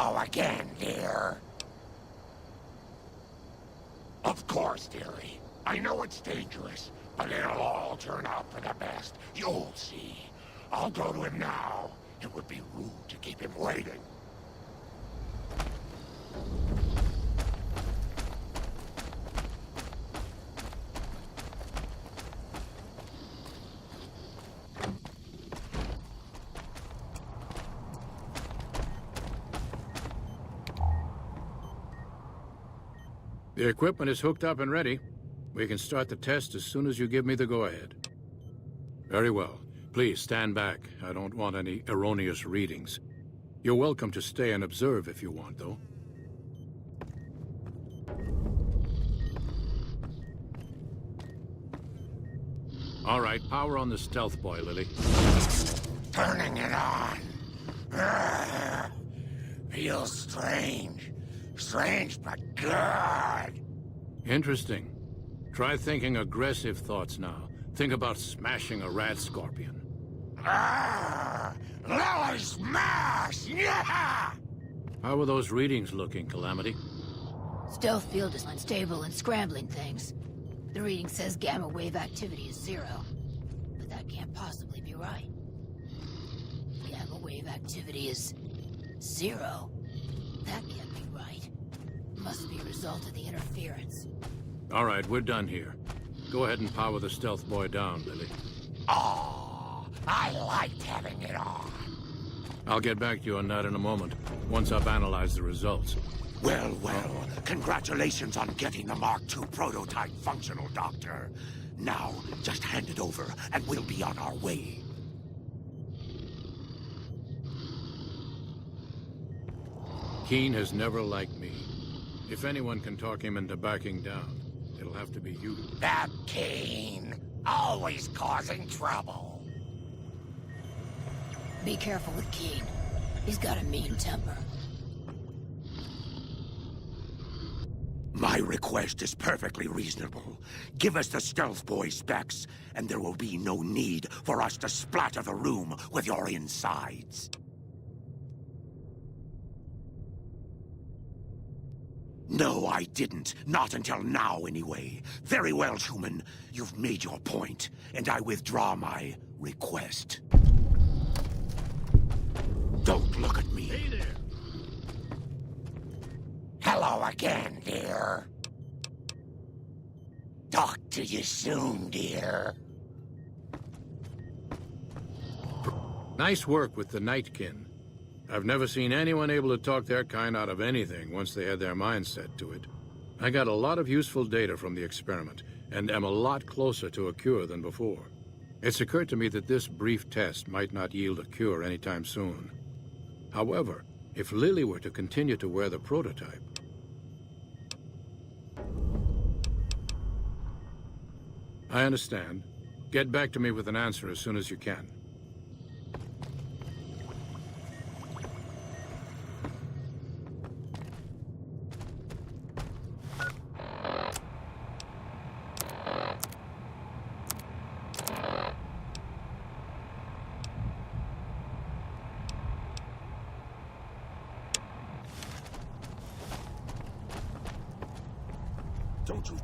Hello again, dear. Of course, dearie. I know it's dangerous, but it'll all turn out for the best. You'll see. I'll go to him now. It would be rude to keep him waiting. The equipment is hooked up and ready. We can start the test as soon as you give me the go-ahead. Very well. Please stand back. I don't want any erroneous readings. You're welcome to stay and observe if you want, though. All right, power on the stealth boy, Lily. Turning it on. Feels strange. Strange, but good. Interesting. Try thinking aggressive thoughts now. Think about smashing a rat scorpion. Lily smash! Yeah! How are those readings looking, Calamity? Stealth field is unstable and scrambling things. The reading says gamma wave activity is 0. But that can't possibly be right. Gamma wave activity is 0. That can't be right. Must be a result of the interference. All right, we're done here. Go ahead and power the stealth boy down, Lily. Oh, I liked having it on. I'll get back to you on that in a moment, once I've analyzed the results. Well, congratulations on getting the Mark II prototype functional, Doctor. Now, just hand it over, and we'll be on our way. Keen has never liked me. If anyone can talk him into backing down, it'll have to be you. That Keen, always causing trouble. Be careful with Keen. He's got a mean temper. My request is perfectly reasonable. Give us the stealth boy specs, and there will be no need for us to splatter the room with your insides. No, I didn't. Not until now, anyway. Very well, human. You've made your point, and I withdraw my request. Don't look at me. Hey there! Hello again, dear. Talk to you soon, dear. Nice work with the Nightkin. I've never seen anyone able to talk their kind out of anything once they had their mind set to it. I got a lot of useful data from the experiment, and am a lot closer to a cure than before. It's occurred to me that this brief test might not yield a cure anytime soon. However, if Lily were to continue to wear the prototype... I understand. Get back to me with an answer as soon as you can. Don't you...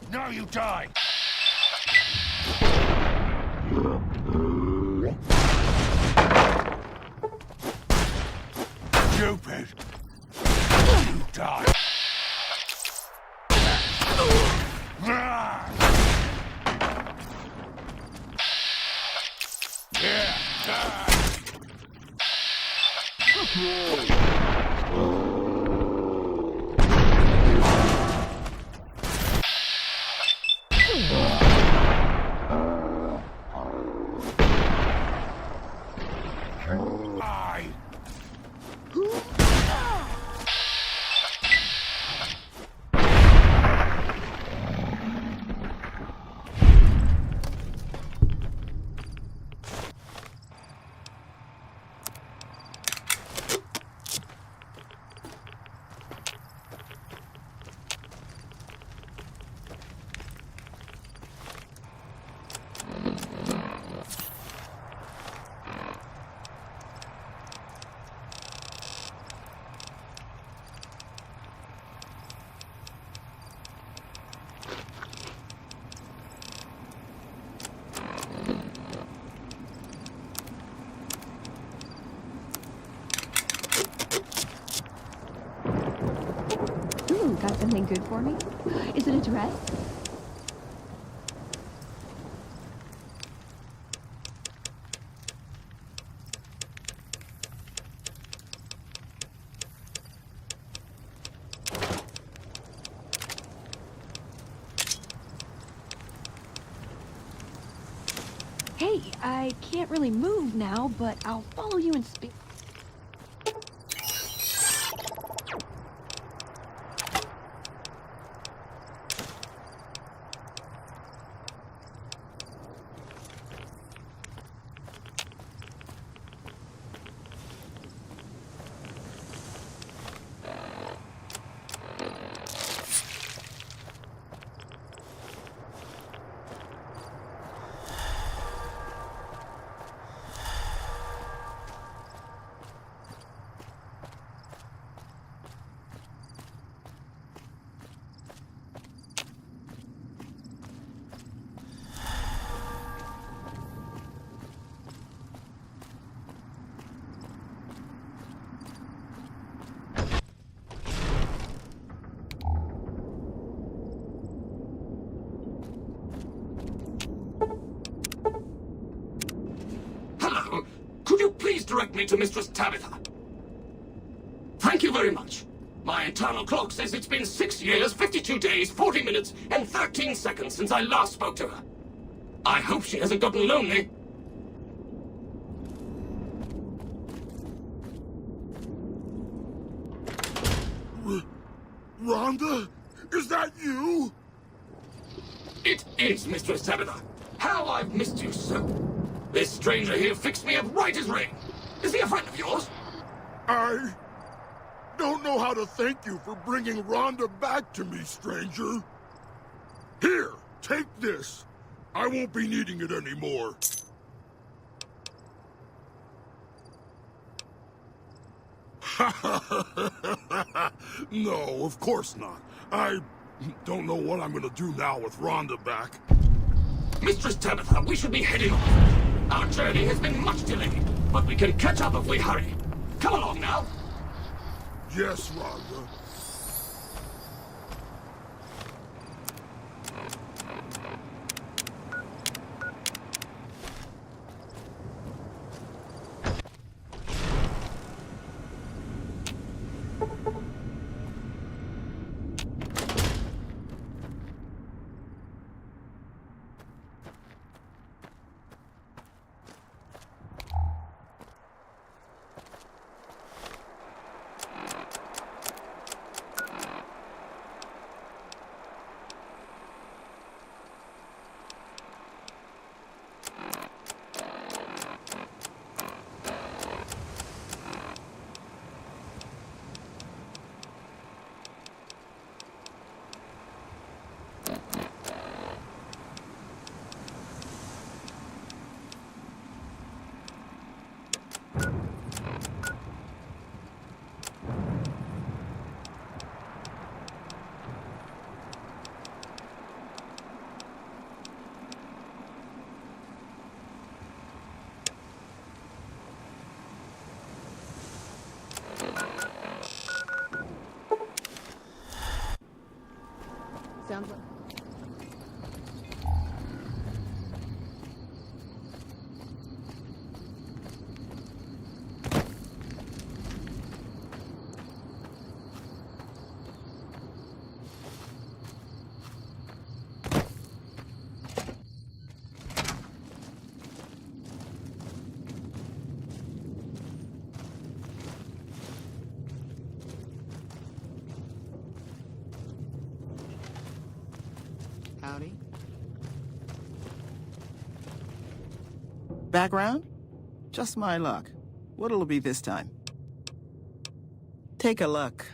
Now you die! Stupid! You die! Yeah, die! Got something good for me? Is it a dress? Hey, I can't really move now, but I'll follow you and speak. Could you please direct me to Mistress Tabitha? Thank you very much. My internal clock says it's been 6 years, 52 days, 40 minutes, and 13 seconds since I last spoke to her. I hope she hasn't gotten lonely. Rhonda? Is that you? It is, Mistress Tabitha. How I've missed you so. This stranger here fixed me up right as rain. Is he a friend of yours? I don't know how to thank you for bringing Rhonda back to me, stranger. Here, take this. I won't be needing it anymore. No, of course not. I don't know what I'm gonna do now with Rhonda back. Mistress Tabitha, we should be heading off. Our journey has been much delayed, but we can catch up if we hurry. Come along now. Yes, Rhonda. Sounds like... Howdy. Background? Just my luck. What'll it be this time? Take a look.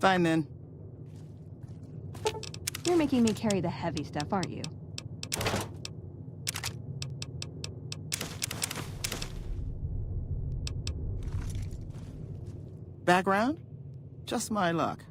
Fine then. You're making me carry the heavy stuff, aren't you? Background? Just my luck.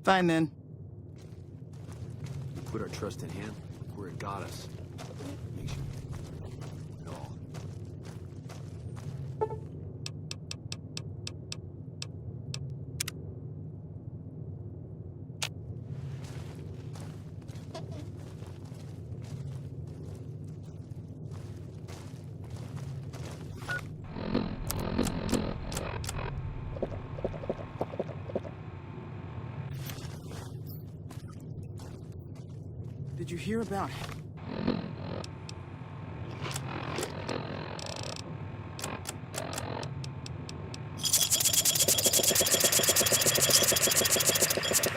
Fine then. We put our trust in him, where it got us. Makes you... it all. Did you hear about...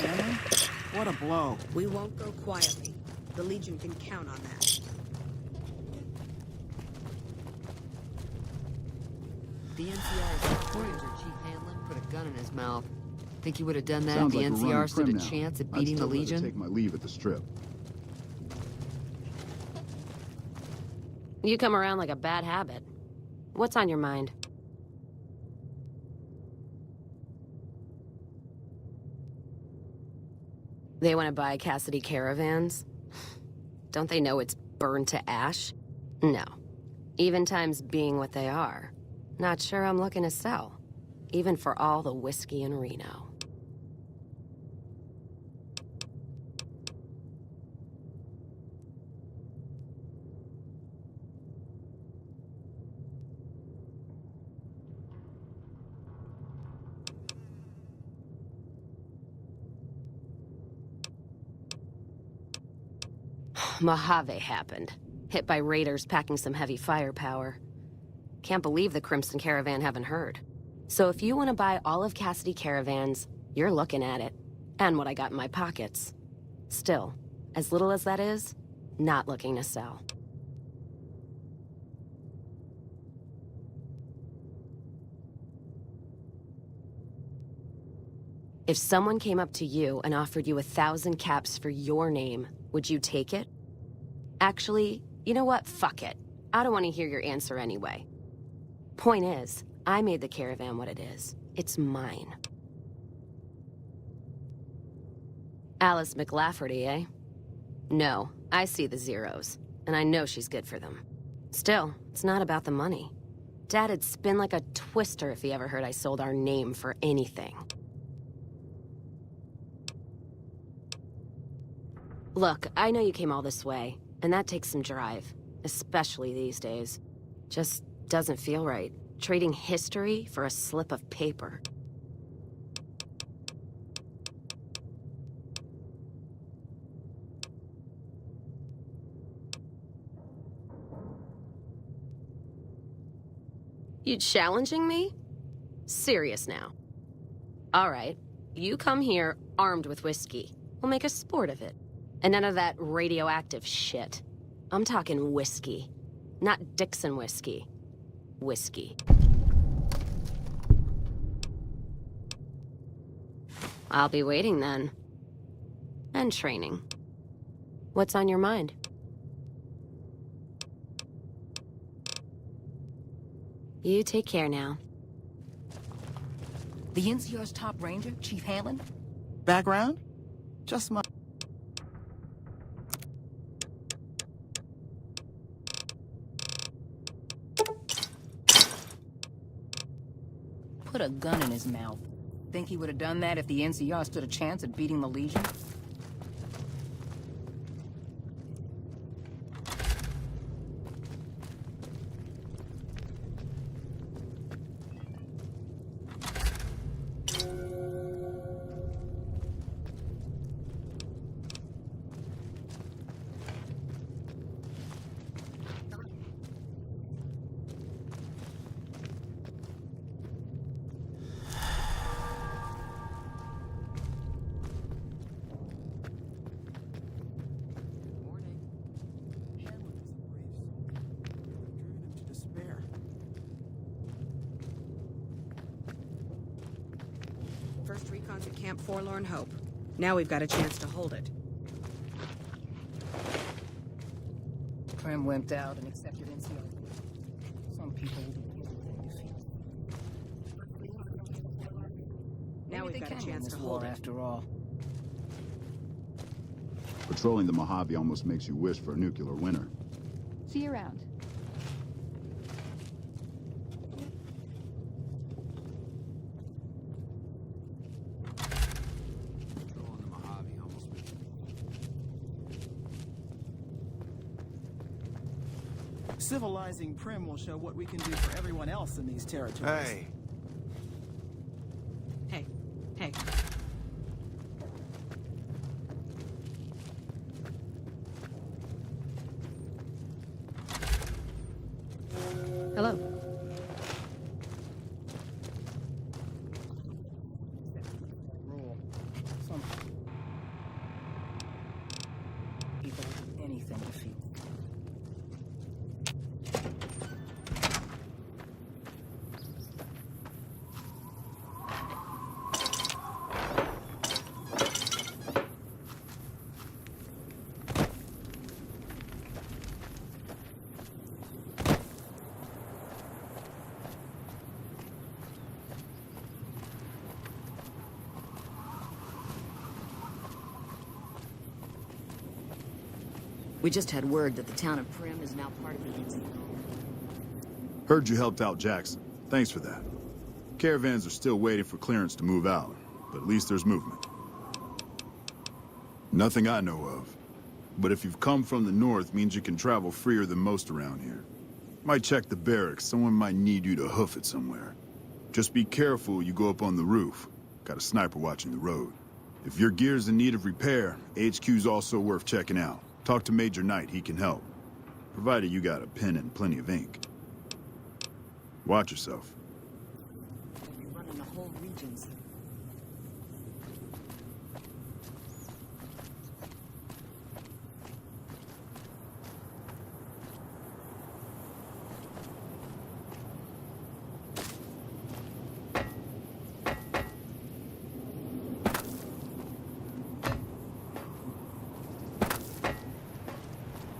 Emma? What a blow. We won't go quietly. The Legion can count on that. The NCR's headquarters, Chief Hanlon put a gun in his mouth. Think he would have done that Sounds if the like we're NCR running stood prim a now. chance at I'd beating the still rather Legion? take my leave at the Strip. You come around like a bad habit. What's on your mind? They want to buy Cassidy caravans? Don't they know it's burned to ash? No. Even times being what they are. Not sure I'm looking to sell. Even for all the whiskey in Reno. Mojave happened. Hit by raiders packing some heavy firepower. Can't believe the Crimson Caravan haven't heard. So if you want to buy all of Cassidy caravans, you're looking at it. And what I got in my pockets. Still, as little as that is, not looking to sell. If someone came up to you and offered you 1,000 caps for your name, would you take it? Actually, you know what? Fuck it. I don't want to hear your answer anyway. Point is, I made the caravan what it is. It's mine. Alice McLafferty, eh? No, I see the zeros, and I know she's good for them. Still, it's not about the money. Dad'd spin like a twister if he ever heard I sold our name for anything. Look, I know you came all this way, and that takes some drive, especially these days. Just doesn't feel right. Trading history for a slip of paper. You challenging me? Serious now. All right, you come here armed with whiskey. We'll make a sport of it. And none of that radioactive shit. I'm talking whiskey. Not Dixon whiskey. Whiskey. I'll be waiting then. And training. What's on your mind? You take care now. The NCR's top ranger, Chief Hanlon? Background? Just my... Put a gun in his mouth. Think he would have done that if the NCR stood a chance at beating the Legion? First recon's at Camp Forlorn Hope. Now we've got a chance to hold it. Prim wimped out and accepted NCR. Some people will do anything to feel. Now we've got a chance to hold it. After all. Patrolling the Mojave almost makes you wish for a nuclear winter. See you around. Patrolling the Mojave almost makes you... Civilizing Prim will show what we can do for everyone else in these territories. Hey. Hey. Hey. Hello. Rule. Some people will do anything to feel. We just had word that the town of Prim is now part of the NCR. Heard you helped out Jackson. Thanks for that. Caravans are still waiting for clearance to move out, but at least there's movement. Nothing I know of. But if you've come from the north, means you can travel freer than most around here. Might check the barracks. Someone might need you to hoof it somewhere. Just be careful you go up on the roof. Got a sniper watching the road. If your gear's in need of repair, HQ's also worth checking out. Talk to Major Knight, he can help. Provided you got a pen and plenty of ink. Watch yourself. We're running the whole regions.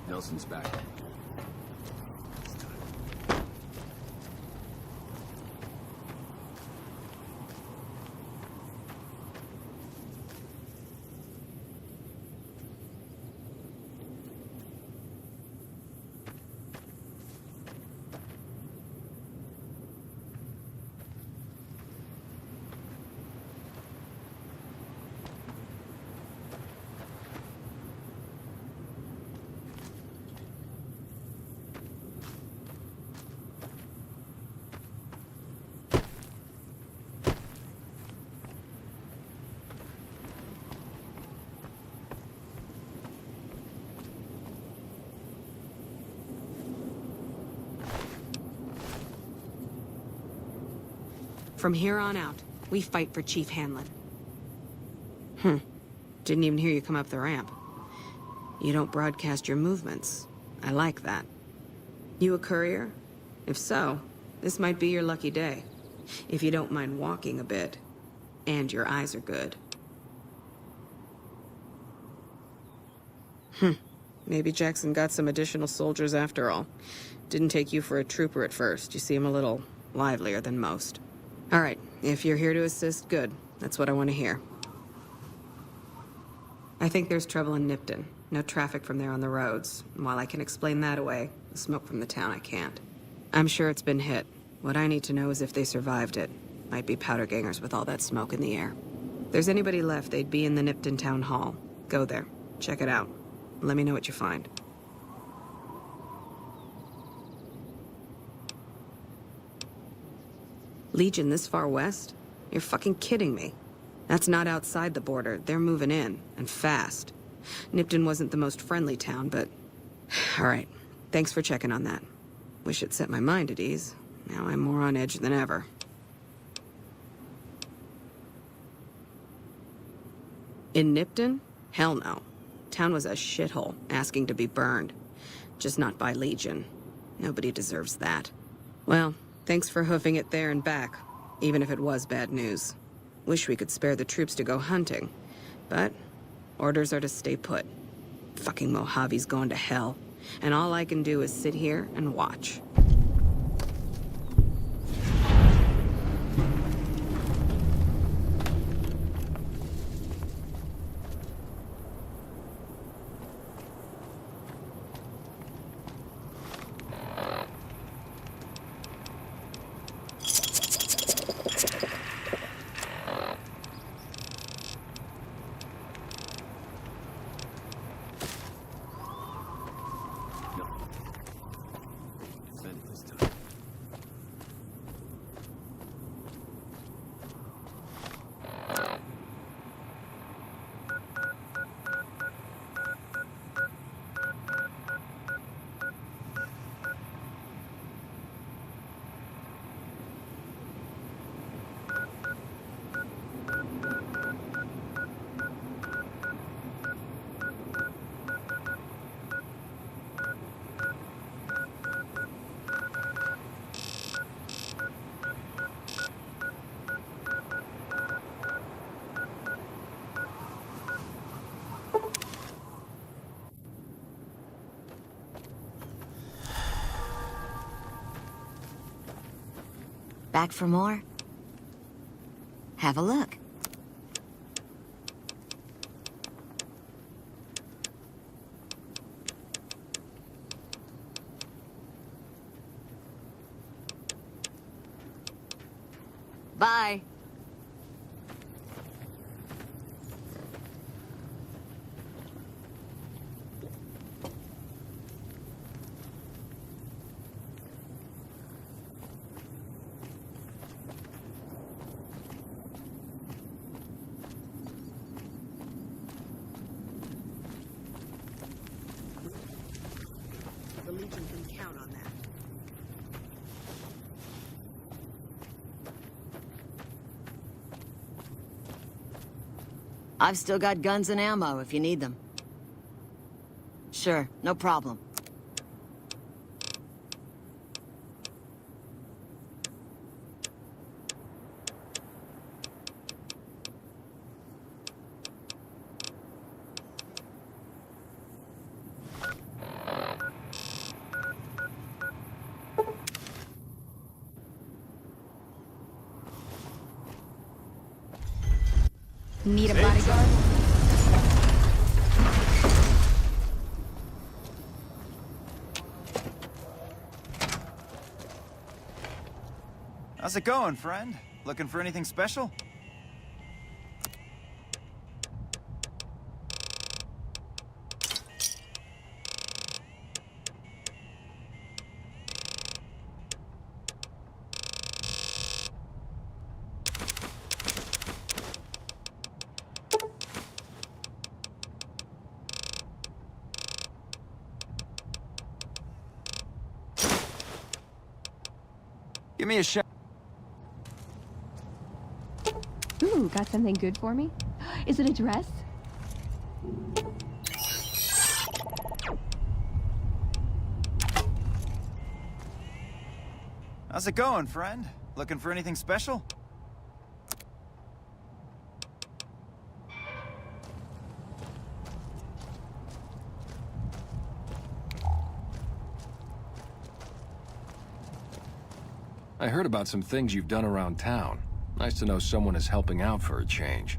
Nelson's back. From here on out, we fight for Chief Hanlon. Didn't even hear you come up the ramp. You don't broadcast your movements. I like that. You a courier? If so, this might be your lucky day. If you don't mind walking a bit. And your eyes are good. Maybe Jackson got some additional soldiers after all. Didn't take you for a trooper at first. You seem a little livelier than most. All right, if you're here to assist, good. That's what I want to hear. I think there's trouble in Nipton. No traffic from there on the roads. And while I can explain that away, the smoke from the town I can't. I'm sure it's been hit. What I need to know is if they survived it. Might be powder gangers with all that smoke in the air. If there's anybody left, they'd be in the Nipton Town Hall. Go there. Check it out. Let me know what you find. Legion this far west? You're fucking kidding me. That's not outside the border. They're moving in, and fast. Nipton wasn't the most friendly town, but... All right. Thanks for checking on that. Wish it set my mind at ease. Now I'm more on edge than ever. In Nipton? Hell no. Town was a shithole, asking to be burned. Just not by Legion. Nobody deserves that. Well, thanks for hoofing it there and back, even if it was bad news. Wish we could spare the troops to go hunting, but orders are to stay put. Fucking Mojave's going to hell, and all I can do is sit here and watch. Back for more? Have a look. Bye. The Legion can count on that. I've still got guns and ammo if you need them. Sure, no problem. Need a bodyguard? How's it going, friend? Looking for anything special? Give me a shout. Got something good for me? Is it a dress? How's it going, friend? Looking for anything special? I heard about some things you've done around town. Nice to know someone is helping out for a change.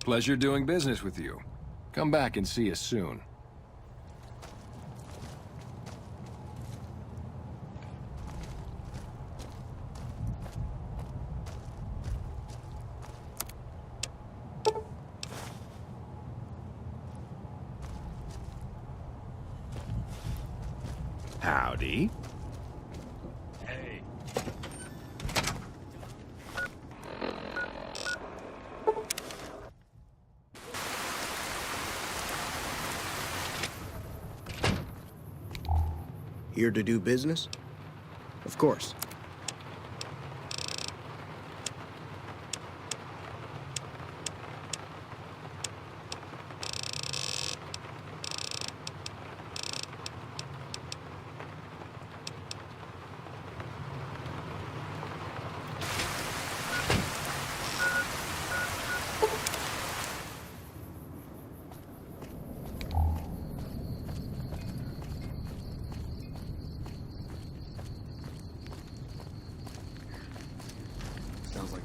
Pleasure doing business with you. Come back and see us soon. Howdy. Hey. Here to do business? Of course. Sounds like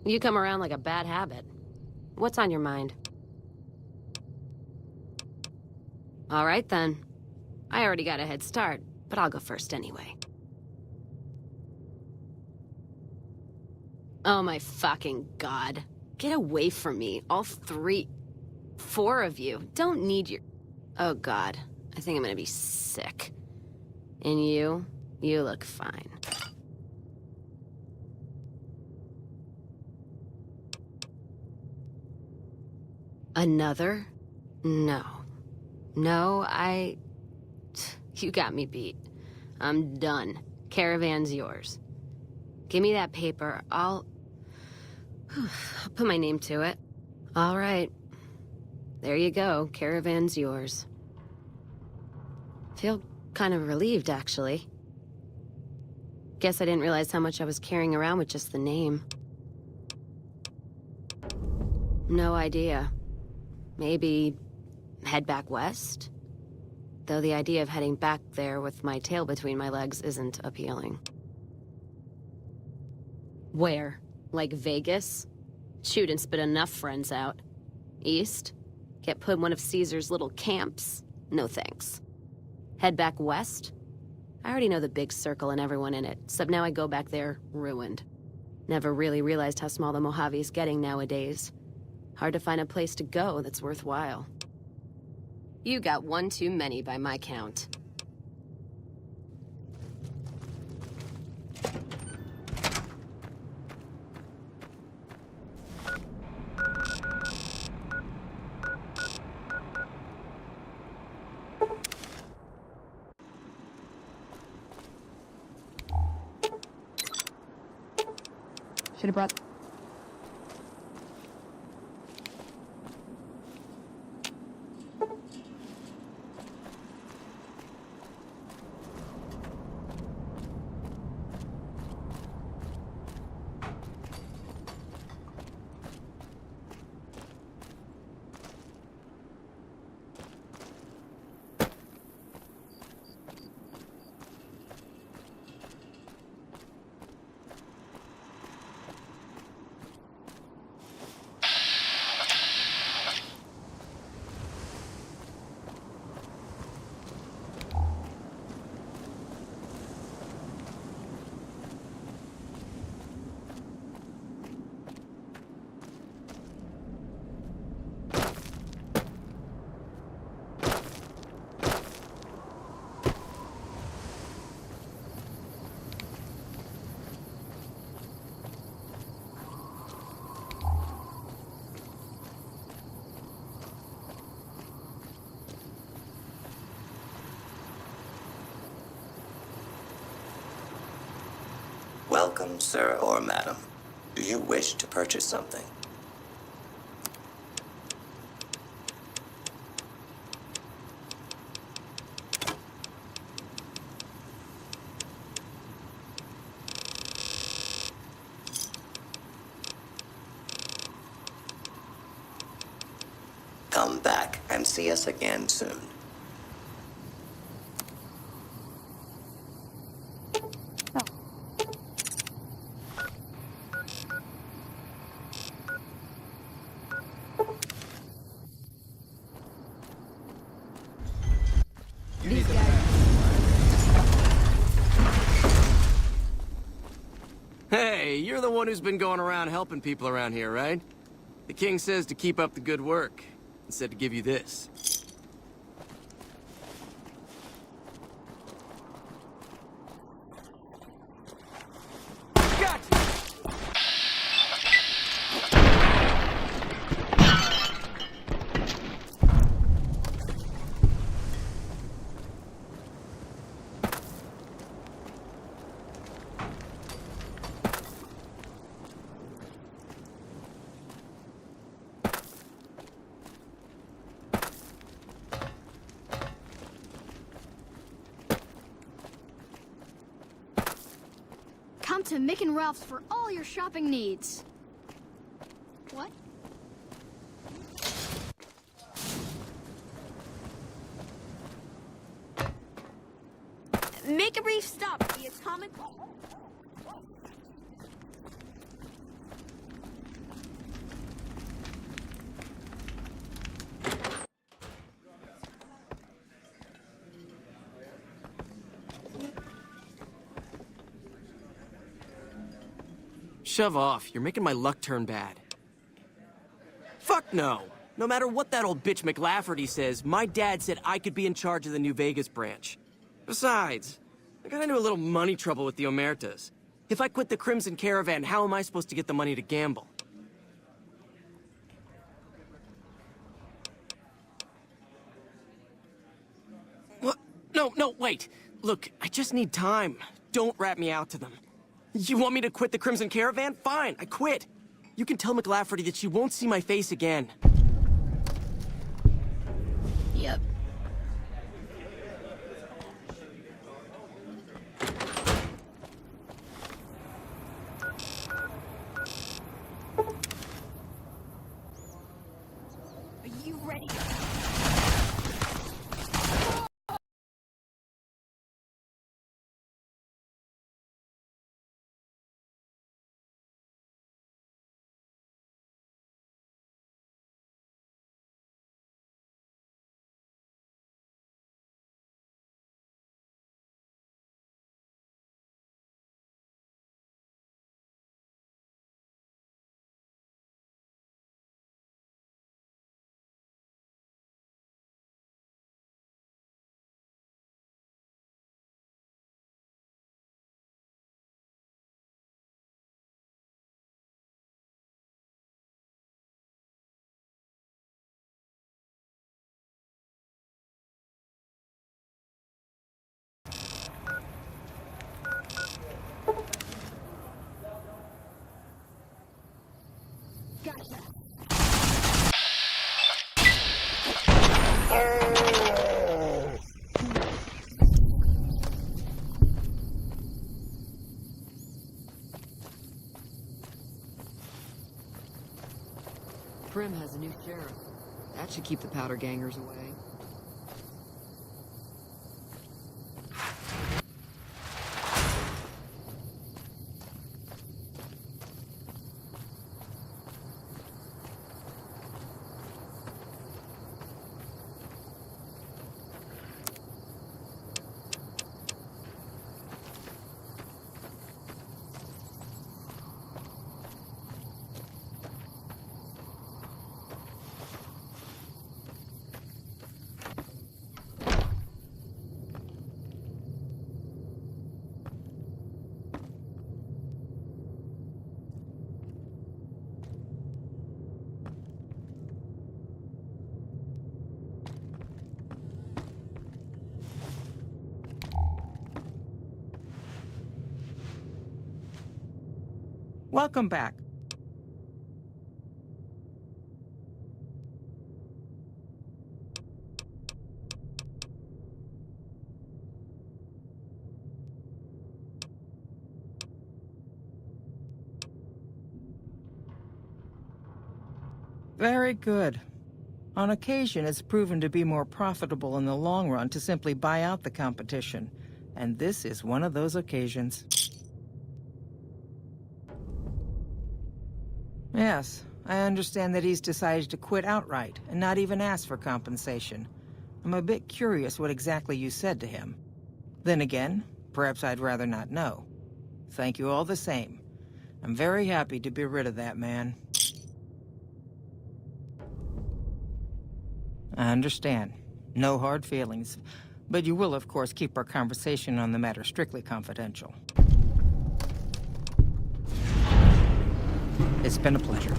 You come around like a bad habit. What's on your mind? All right, then. I already got a head start, but I'll go first anyway. Oh my fucking god. Get away from me, all four of you. Don't need your... Oh god, I think I'm gonna be sick. And you look fine. Another? No. No, You got me beat. I'm done. Caravan's yours. Give me that paper. I'll put my name to it. All right. There you go. Caravan's yours. Feel kind of relieved, actually. Guess I didn't realize how much I was carrying around with just the name. No idea. Maybe head back west? Though the idea of heading back there with my tail between my legs isn't appealing. Where? Like Vegas? Shoot and spit enough friends out. East? Get put in one of Caesar's little camps? No thanks. Head back west? I already know the big circle and everyone in it, except now I go back there ruined. Never really realized how small the Mojave's getting nowadays. Hard to find a place to go that's worthwhile. You got one too many by my count. Should have brought... Welcome, sir or madam. Do you wish to purchase something? Come back and see us again soon. Hey, you're the one who's been going around helping people around here, right? The king says to keep up the good work, and said to give you this. Gotcha! Come to Mick and Ralph's for all your shopping needs. What? Make a brief stop. It's common. Shove off. You're making my luck turn bad. Fuck no. No matter what that old bitch McLafferty says, my dad said I could be in charge of the New Vegas branch. Besides, I got into a little money trouble with the Omertas. If I quit the Crimson Caravan, how am I supposed to get the money to gamble? What? No, wait. Look, I just need time. Don't rat me out to them. You want me to quit the Crimson Caravan? Fine, I quit. You can tell McLafferty that she won't see my face again. Yep. Are you ready? Prim has a new sheriff. That should keep the powder gangers away. Welcome back. Very good. On occasion, it's proven to be more profitable in the long run to simply buy out the competition. And this is one of those occasions. Yes, I understand that he's decided to quit outright and not even ask for compensation. I'm a bit curious what exactly you said to him. Then again, perhaps I'd rather not know. Thank you all the same. I'm very happy to be rid of that man. I understand. No hard feelings. But you will, of course, keep our conversation on the matter strictly confidential. It's been a pleasure.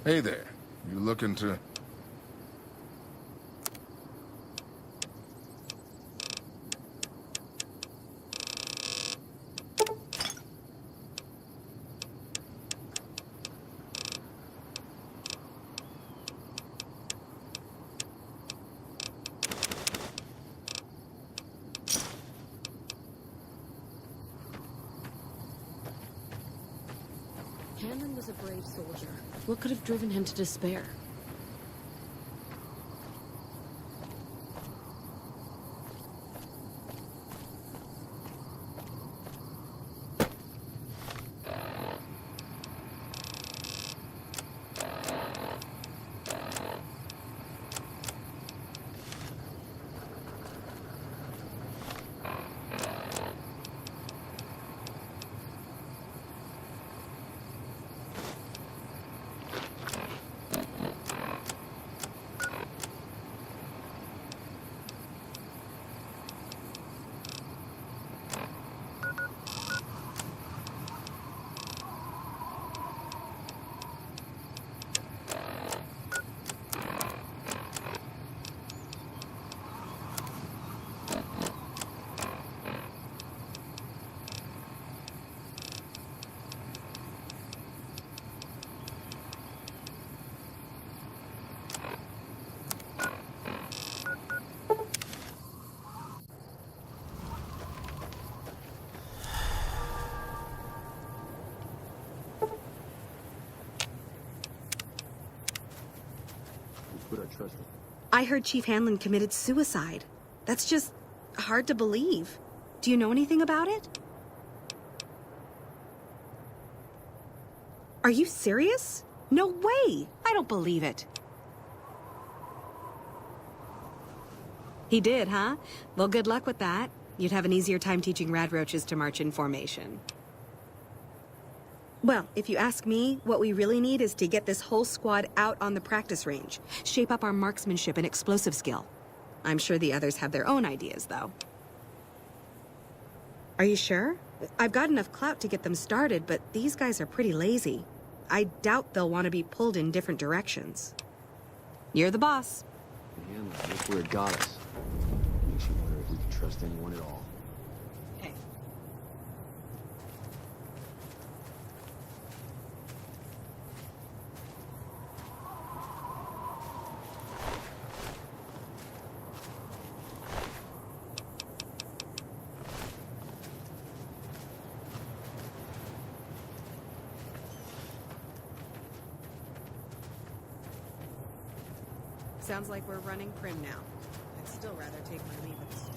Hey there. You looking to... Hanlon was a brave soldier. What could have driven him to despair? I heard Chief Hanlon committed suicide. That's just hard to believe. Do you know anything about it? Are you serious? No way! I don't believe it. He did, huh? Well, good luck with that. You'd have an easier time teaching radroaches to march in formation. Well, if you ask me, what we really need is to get this whole squad out on the practice range. Shape up our marksmanship and explosive skill. I'm sure the others have their own ideas, though. Are you sure? I've got enough clout to get them started, but these guys are pretty lazy. I doubt they'll want to be pulled in different directions. You're the boss. Man, that's where it got us. Makes you wonder if we can trust anyone at all. Hey. Sounds like we're running prim now. I'd still rather take my leave at the start.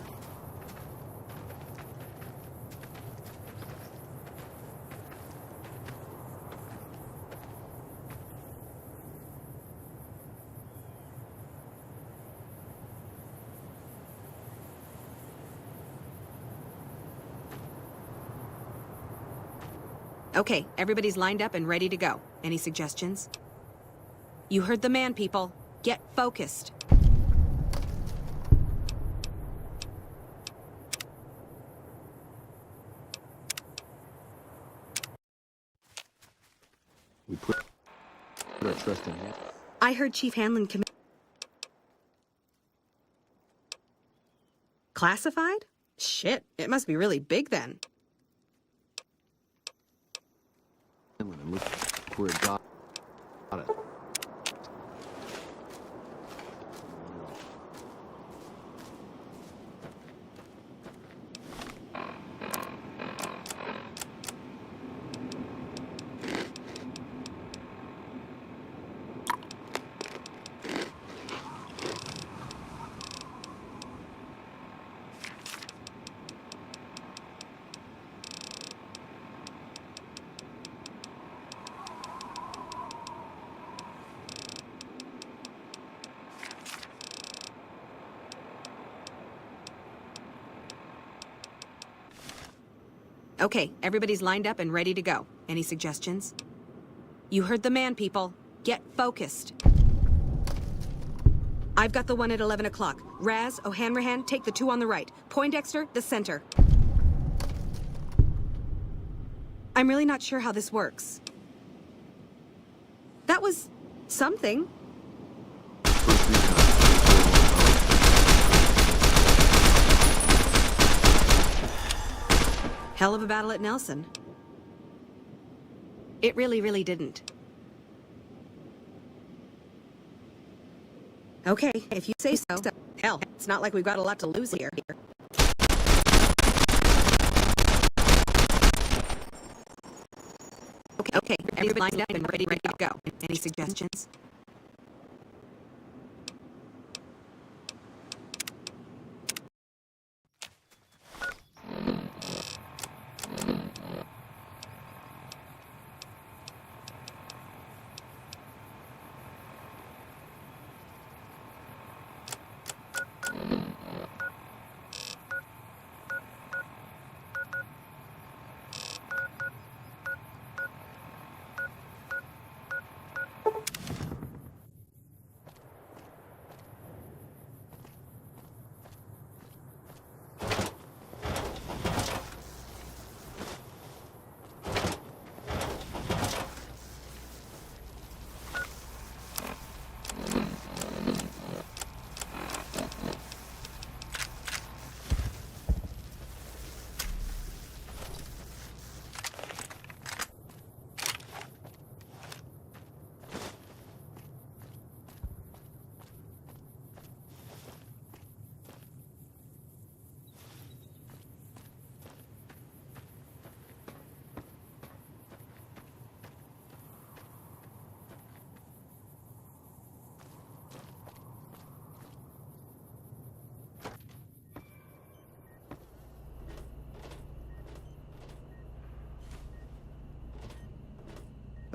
Okay, everybody's lined up and ready to go. Any suggestions? You heard the man, people. Get focused. We put our trust in him. I heard Chief Hanlon Classified? Shit, it must be really big then. And look where it got it. Okay, everybody's lined up and ready to go. Any suggestions? You heard the man, people. Get focused. I've got the one at 11 o'clock. Raz, O'Hanrahan, take the two on the right. Poindexter, the center. I'm really not sure how this works. That was something. Hell of a battle at Nelson. It really, really didn't. Okay, if you say so. Hell, it's not like we've got a lot to lose here. Okay, everybody lined up and ready to go. Any suggestions?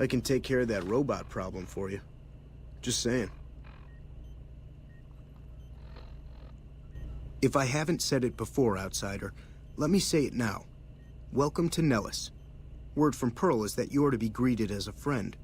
I can take care of that robot problem for you. Just saying. If I haven't said it before, outsider, let me say it now. Welcome to Nellis. Word from Pearl is that you're to be greeted as a friend.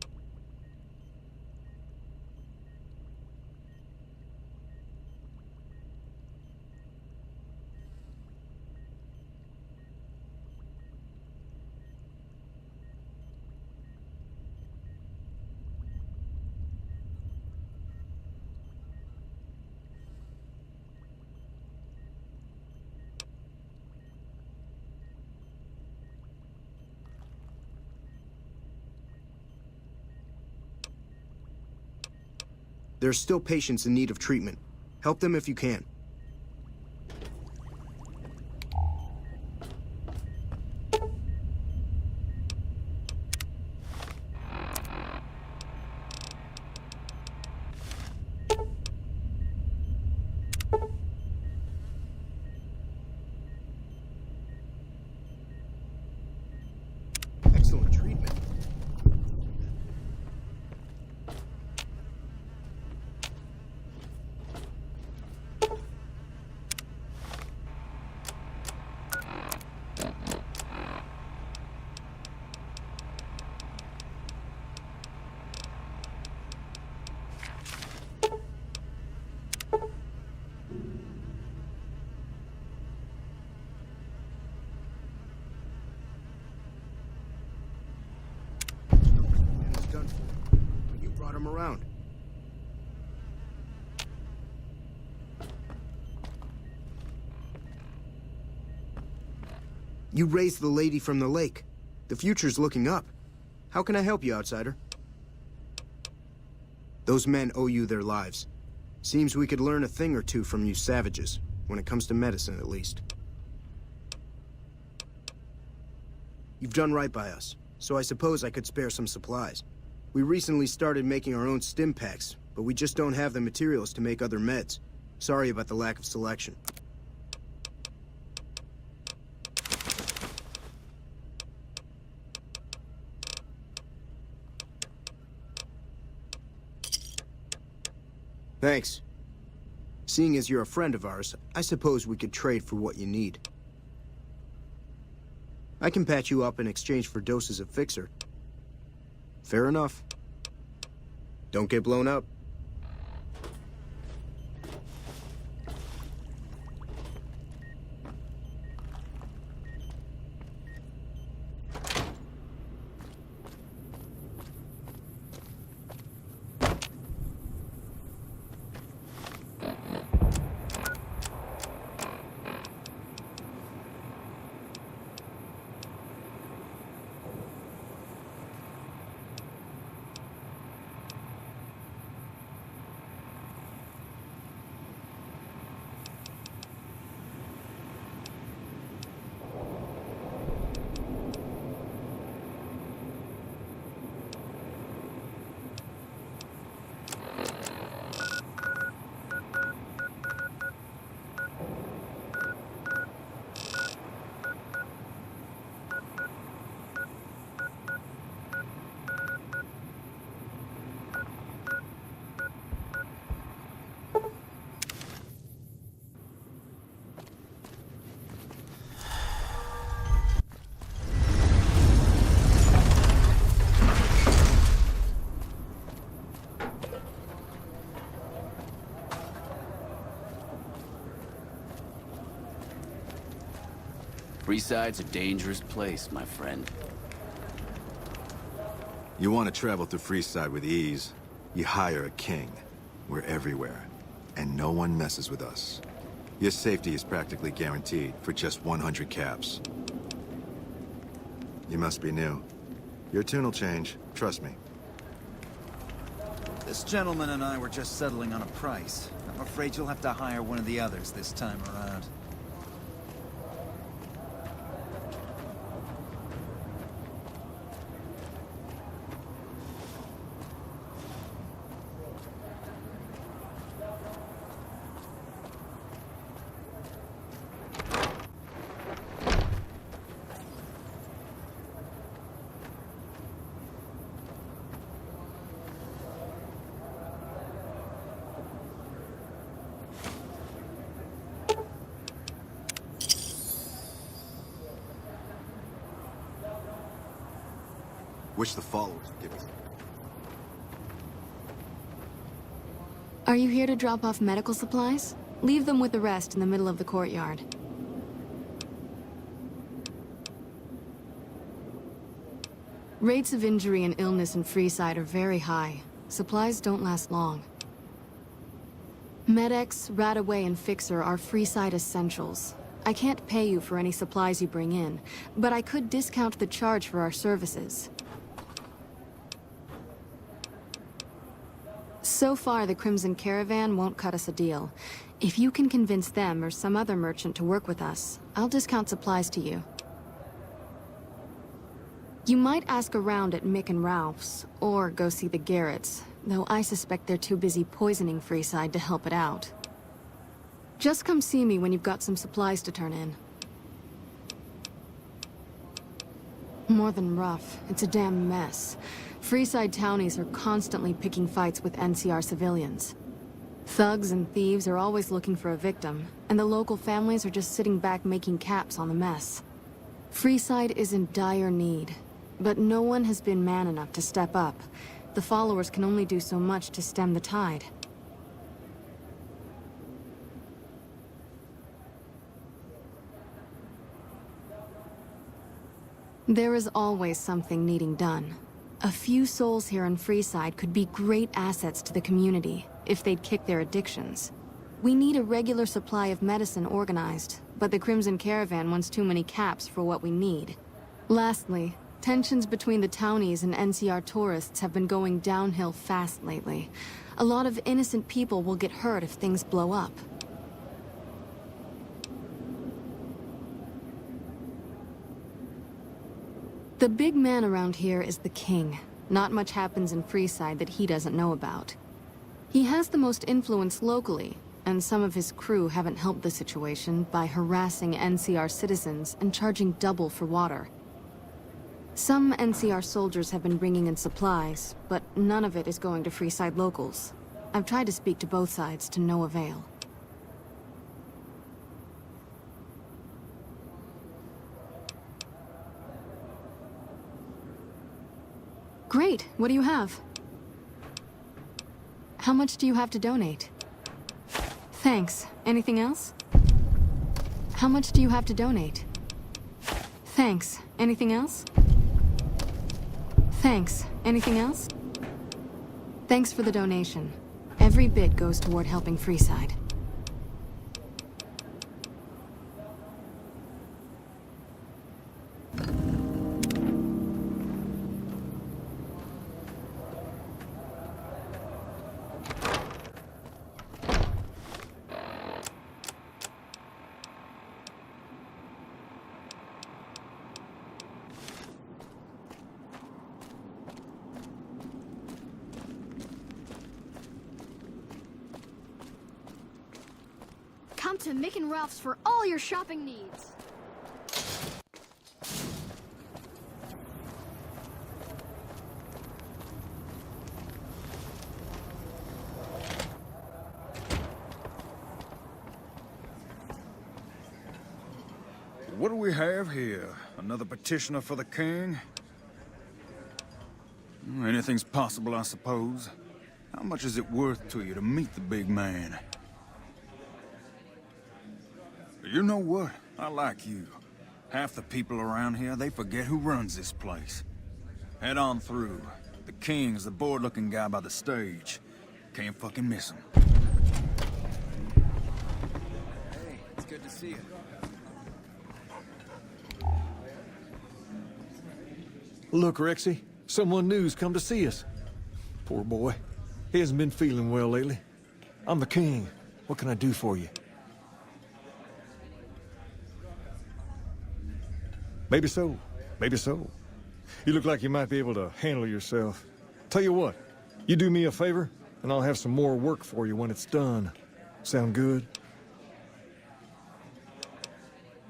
There are still patients in need of treatment. Help them if you can. Excellent treatment. him around. You raised the lady from the lake. The future's looking up. How can I help you, outsider? Those men owe you their lives. Seems we could learn a thing or two from you savages, when it comes to medicine at least. You've done right by us, so I suppose I could spare some supplies. We recently started making our own stim packs, but we just don't have the materials to make other meds. Sorry about the lack of selection. Thanks. Seeing as you're a friend of ours, I suppose we could trade for what you need. I can patch you up in exchange for doses of Fixer. Fair enough. Don't get blown up. Freeside's a dangerous place, my friend. You want to travel through Freeside with ease, you hire a king. We're everywhere, and no one messes with us. Your safety is practically guaranteed for just 100 caps. You must be new. Your tune will change, trust me. This gentleman and I were just settling on a price. I'm afraid you'll have to hire one of the others this time around. Which the followers give us. Are you here to drop off medical supplies? Leave them with the rest in the middle of the courtyard. Rates of injury and illness in Freeside are very high. Supplies don't last long. Med-X, Radaway, and Fixer are Freeside essentials. I can't pay you for any supplies you bring in, but I could discount the charge for our services. So far, the Crimson Caravan won't cut us a deal. If you can convince them or some other merchant to work with us, I'll discount supplies to you. You might ask around at Mick and Ralph's, or go see the Garretts, though I suspect they're too busy poisoning Freeside to help it out. Just come see me when you've got some supplies to turn in. More than rough, it's a damn mess. Freeside townies are constantly picking fights with NCR civilians. Thugs and thieves are always looking for a victim, and the local families are just sitting back making caps on the mess. Freeside is in dire need, but no one has been man enough to step up. The followers can only do so much to stem the tide. There is always something needing done. A few souls here in Freeside could be great assets to the community if they'd kick their addictions. We need a regular supply of medicine organized, but the Crimson Caravan wants too many caps for what we need. Lastly, tensions between the townies and NCR tourists have been going downhill fast lately. A lot of innocent people will get hurt if things blow up. The big man around here is the king. Not much happens in Freeside that he doesn't know about. He has the most influence locally, and some of his crew haven't helped the situation by harassing NCR citizens and charging double for water. Some NCR soldiers have been bringing in supplies, but none of it is going to Freeside locals. I've tried to speak to both sides to no avail. Great, what do you have? How much do you have to donate? Thanks. Anything else? How much do you have to donate? Thanks. Anything else? Thanks. Anything else? Thanks for the donation. Every bit goes toward helping Freeside. Come to Mick and Ralph's for all your shopping needs. What do we have here? Another petitioner for the king? Anything's possible, I suppose. How much is it worth to you to meet the big man? You know what? I like you. Half the people around here, they forget who runs this place. Head on through. The king's the bored-looking guy by the stage. Can't fucking miss him. Hey, it's good to see you. Look, Rexy, someone new's come to see us. Poor boy. He hasn't been feeling well lately. I'm the king. What can I do for you? Maybe so. Maybe so. You look like you might be able to handle yourself. Tell you what, you do me a favor, and I'll have some more work for you when it's done. Sound good?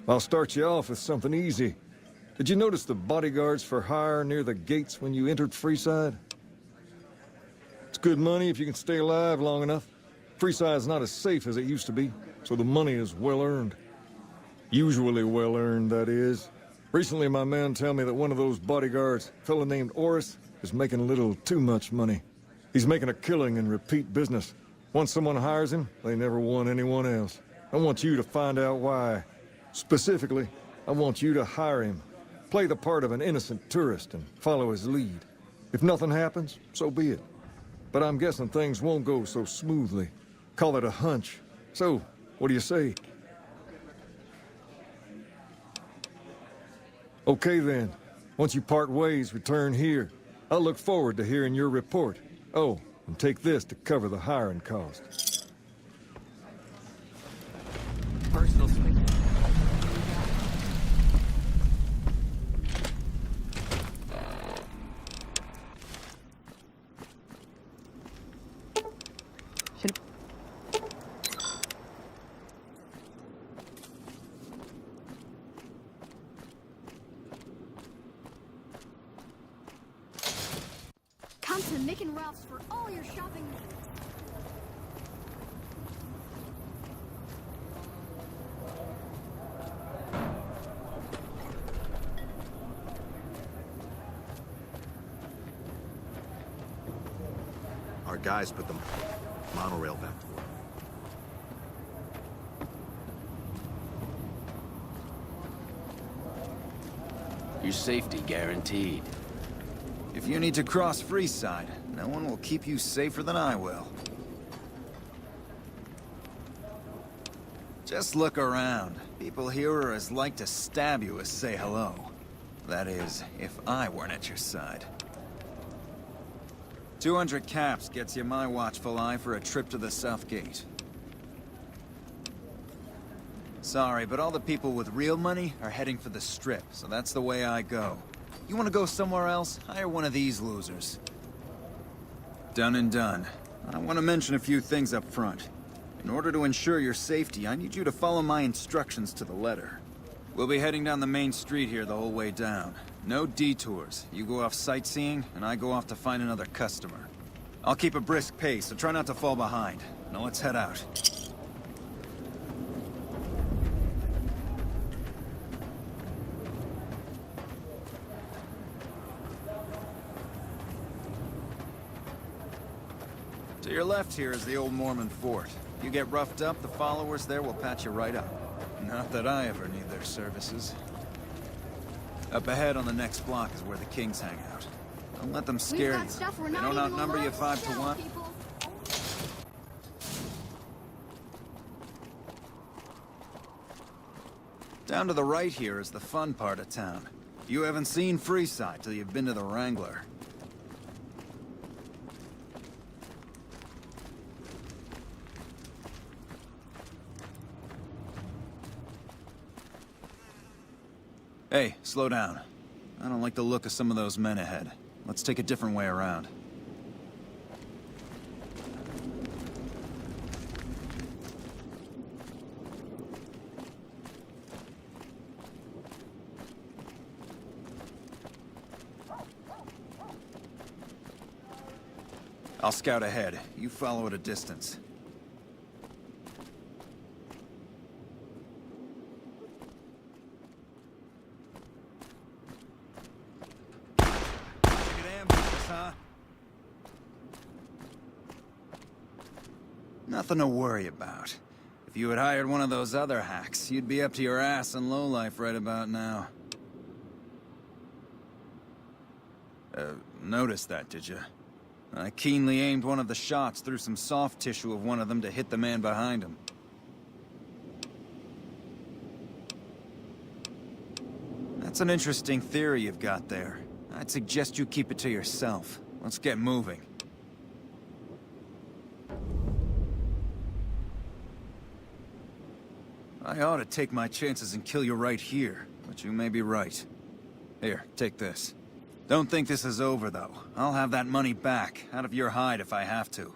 I'll start you off with something easy. Did you notice the bodyguards for hire near the gates when you entered Freeside? It's good money if you can stay alive long enough. Freeside's not as safe as it used to be, so the money is well earned. Usually well earned, that is. Recently, my man tell me that one of those bodyguards, a fellow named Oris, is making a little too much money. He's making a killing in repeat business. Once someone hires him, they never want anyone else. I want you to find out why. Specifically, I want you to hire him. Play the part of an innocent tourist and follow his lead. If nothing happens, so be it. But I'm guessing things won't go so smoothly. Call it a hunch. So, what do you say? Okay then. Once you part ways, return here. I'll look forward to hearing your report. Oh, and take this to cover the hiring cost. Personal space. Come to Mick and Ralph's for all your shopping needs. Our guys put the monorail back to work. Your safety guaranteed. If you need to cross Freeside, no one will keep you safer than I will. Just look around. People here are as like to stab you as say hello. That is, if I weren't at your side. 200 caps gets you my watchful eye for a trip to the South Gate. Sorry, but all the people with real money are heading for the Strip, so that's the way I go. You want to go somewhere else? Hire one of these losers. Done and done. I want to mention a few things up front. In order to ensure your safety, I need you to follow my instructions to the letter. We'll be heading down the main street here the whole way down. No detours. You go off sightseeing, and I go off to find another customer. I'll keep a brisk pace, so try not to fall behind. Now let's head out. To your left here is the old Mormon fort. You get roughed up, the followers there will patch you right up. Not that I ever need their services. Up ahead on the next block is where the kings hang out. Don't let them scare you. They don't outnumber you 5 to 1. Down to the right here is the fun part of town. You haven't seen Freeside till you've been to the Wrangler. Hey, slow down. I don't like the look of some of those men ahead. Let's take a different way around. I'll scout ahead. You follow at a distance. Nothing to worry about. If you had hired one of those other hacks, you'd be up to your ass in lowlife right about now. Noticed that, did you? I keenly aimed one of the shots through some soft tissue of one of them to hit the man behind him. That's an interesting theory you've got there. I'd suggest you keep it to yourself. Let's get moving. I ought to take my chances and kill you right here, but you may be right. Here, take this. Don't think this is over, though. I'll have that money back, out of your hide if I have to.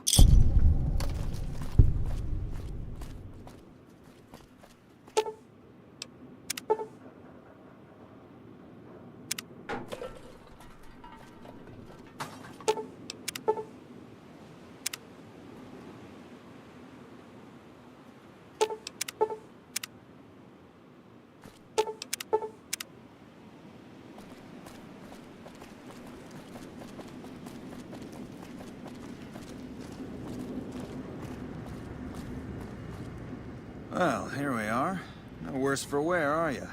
Well, here we are. No worse for wear, are you?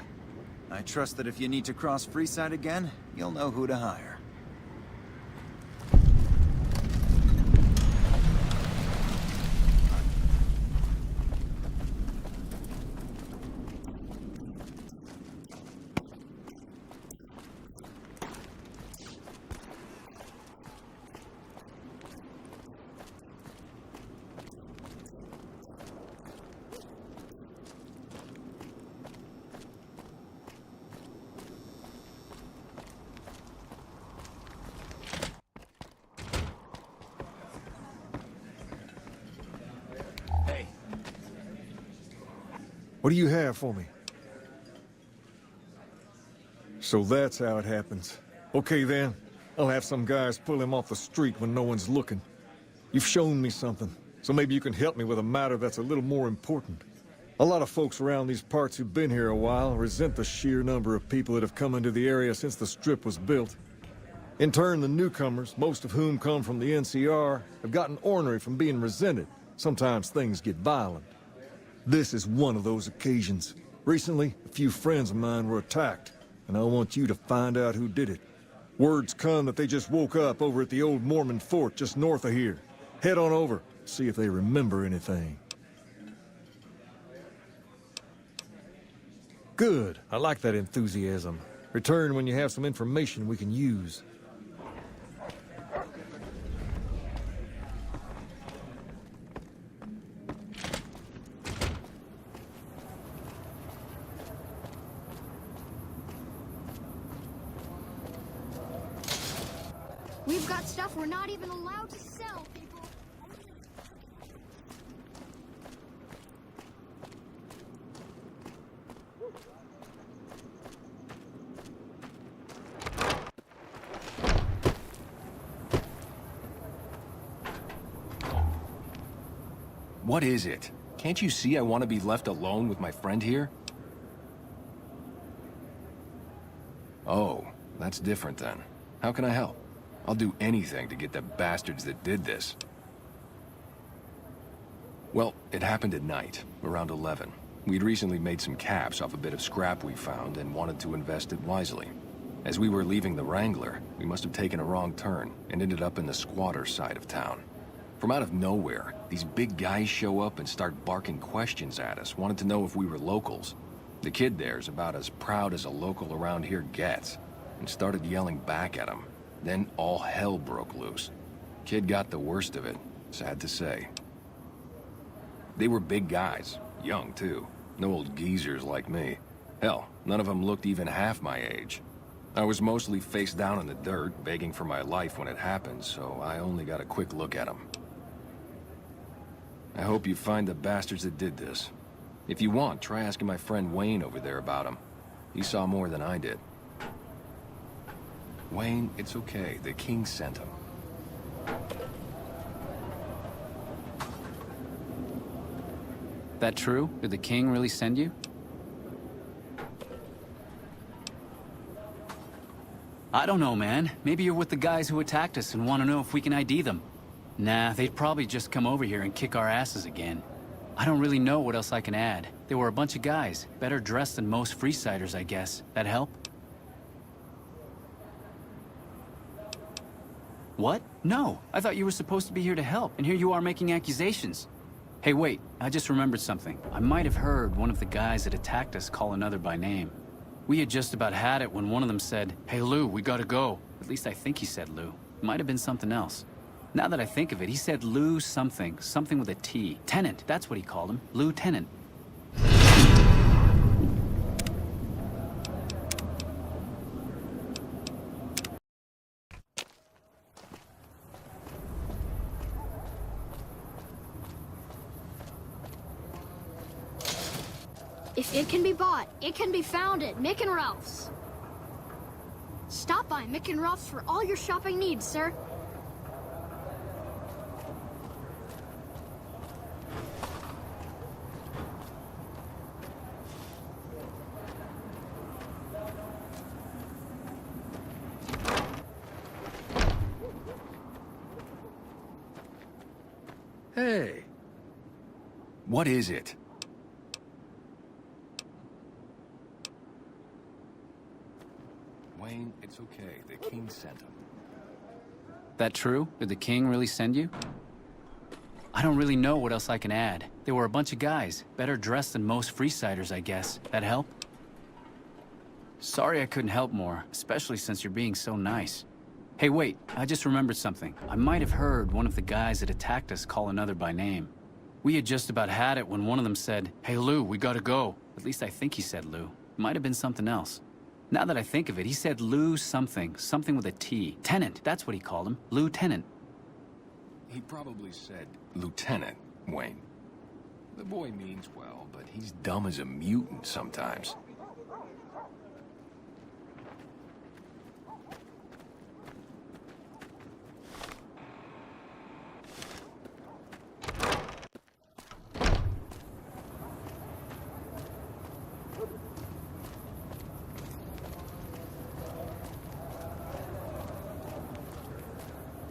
I trust that if you need to cross Freeside again, you'll know who to hire. What do you have for me? So that's how it happens. Okay then, I'll have some guys pull him off the street when no one's looking. You've shown me something, so maybe you can help me with a matter that's a little more important. A lot of folks around these parts who've been here a while resent the sheer number of people that have come into the area since the Strip was built. In turn, the newcomers, most of whom come from the NCR, have gotten ornery from being resented. Sometimes things get violent. This is one of those occasions. Recently, a few friends of mine were attacked, and I want you to find out who did it. Word's come that they just woke up over at the old Mormon fort just north of here. Head on over, see if they remember anything. Good. I like that enthusiasm. Return when you have some information we can use. We've got stuff we're not even allowed to sell, people. What is it? Can't you see I want to be left alone with my friend here? Oh, that's different then. How can I help? I'll do anything to get the bastards that did this. Well, it happened at night, around 11. We'd recently made some caps off a bit of scrap we found and wanted to invest it wisely. As we were leaving the Wrangler, we must have taken a wrong turn and ended up in the squatter side of town. From out of nowhere, these big guys show up and start barking questions at us, wanted to know if we were locals. The kid there's about as proud as a local around here gets, and started yelling back at him. Then all hell broke loose. Kid got the worst of it, sad to say. They were big guys, young too. No old geezers like me. Hell, none of them looked even half my age. I was mostly face down in the dirt, begging for my life when it happened, so I only got a quick look at them. I hope you find the bastards that did this. If you want, try asking my friend Wayne over there about him. He saw more than I did. Wayne, it's okay. The king sent him. That true? Did the king really send you? I don't know, man. Maybe you're with the guys who attacked us and want to know if we can ID them. Nah, they'd probably just come over here and kick our asses again. I don't really know what else I can add. They were a bunch of guys, better dressed than most Freesiders, I guess. That help? What? No, I thought you were supposed to be here to help, and here you are making accusations. Hey, wait, I just remembered something. I might have heard one of the guys that attacked us call another by name. We had just about had it when one of them said, "Hey Lou, we gotta go." At least I think he said Lou. Might have been something else. Now that I think of it, he said Lou something with a T. Tenant, that's what he called him. Lieutenant. If it can be bought, it can be found at Mick and Ralph's. Stop by Mick and Ralph's for all your shopping needs, sir. Hey. What is it? Wayne, it's okay. The king sent him. That true? Did the king really send you? I don't really know what else I can add. They were a bunch of guys, better dressed than most Freesiders, I guess. That help? Sorry I couldn't help more, especially since you're being so nice. Hey, wait, I just remembered something. I might have heard one of the guys that attacked us call another by name. We had just about had it when one of them said, "Hey Lou, we gotta go." At least I think he said Lou. Might have been something else. Now that I think of it, he said Lou something with a T. Tenant, that's what he called him. Lieutenant. He probably said Lieutenant, Wayne. The boy means well, but he's dumb as a mutant sometimes.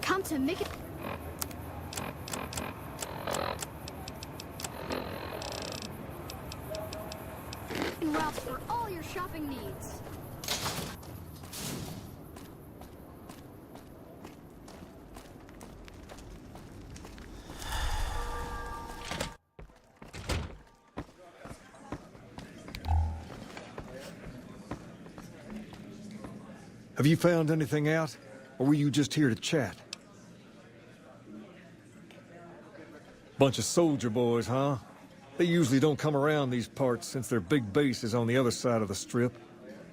Come to Mick and Ralph's for all your shopping needs. Have you found anything out? Or were you just here to chat? Bunch of soldier boys, huh? They usually don't come around these parts since their big base is on the other side of the Strip.